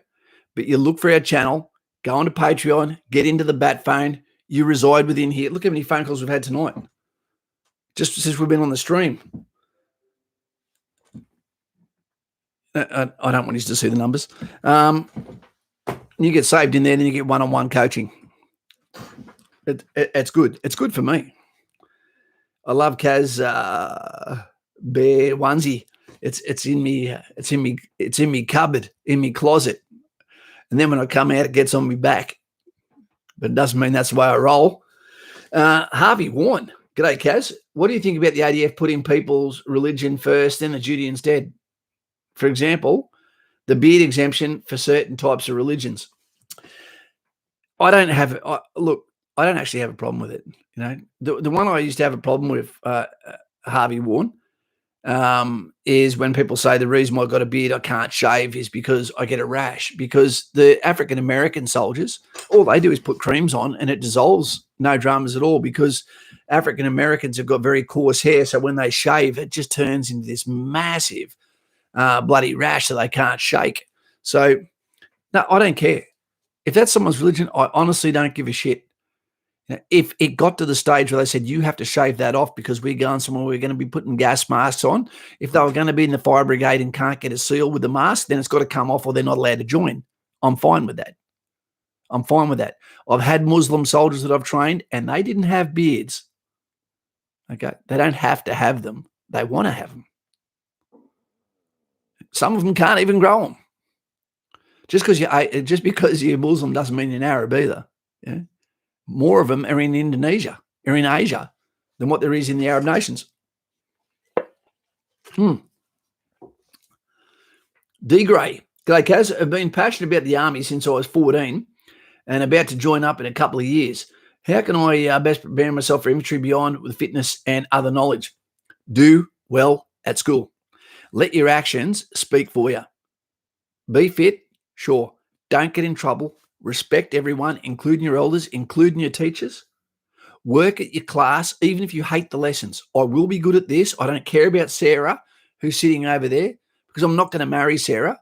[SPEAKER 1] but you look for our channel, go onto Patreon, get into the bat phone. You reside within here. Look how many phone calls we've had tonight, just since we've been on the stream. I don't want you to see the numbers. You get saved in there, then you get one-on-one coaching. It's good. It's good for me. I love Kaz bear onesie. It's in me cupboard, in me closet. And then when I come out, it gets on me back. But it doesn't mean that's the way I roll. Harvey Warren. G'day, Kaz. What do you think about the ADF putting people's religion first, then the duty instead? For example, the beard exemption for certain types of religions. I don't actually have a problem with it. You know, the one I used to have a problem with, Harvey Warren, is when people say the reason why I got a beard I can't shave is because I get a rash. Because the African-American soldiers, all they do is put creams on and it dissolves, no dramas at all, because African-Americans have got very coarse hair. So when they shave, it just turns into this massive bloody rash that they can't shake. So, no, I don't care. If that's someone's religion, I honestly don't give a shit. You know, if it got to the stage where they said, you have to shave that off because we're going somewhere, we're going to be putting gas masks on. If they were going to be in the fire brigade and can't get a seal with the mask, then it's got to come off or they're not allowed to join. I'm fine with that. I'm fine with that. I've had Muslim soldiers that I've trained and they didn't have beards. Okay. They don't have to have them. They want to have them. Some of them can't even grow them. Just because you're Muslim doesn't mean you're an Arab either. Yeah? More of them are in Indonesia, or in Asia, than what there is in the Arab nations. D. Gray. G'day, Kaz. I've been passionate about the army since I was 14 and about to join up in a couple of years. How can I best prepare myself for infantry beyond with fitness and other knowledge? Do well at school. Let your actions speak for you. Be fit, sure. Don't get in trouble. respect everyone, including your elders, including your teachers. Work at your class, even if you hate the lessons. I will be good at this. I don't care about Sarah, who's sitting over there, because I'm not going to marry Sarah.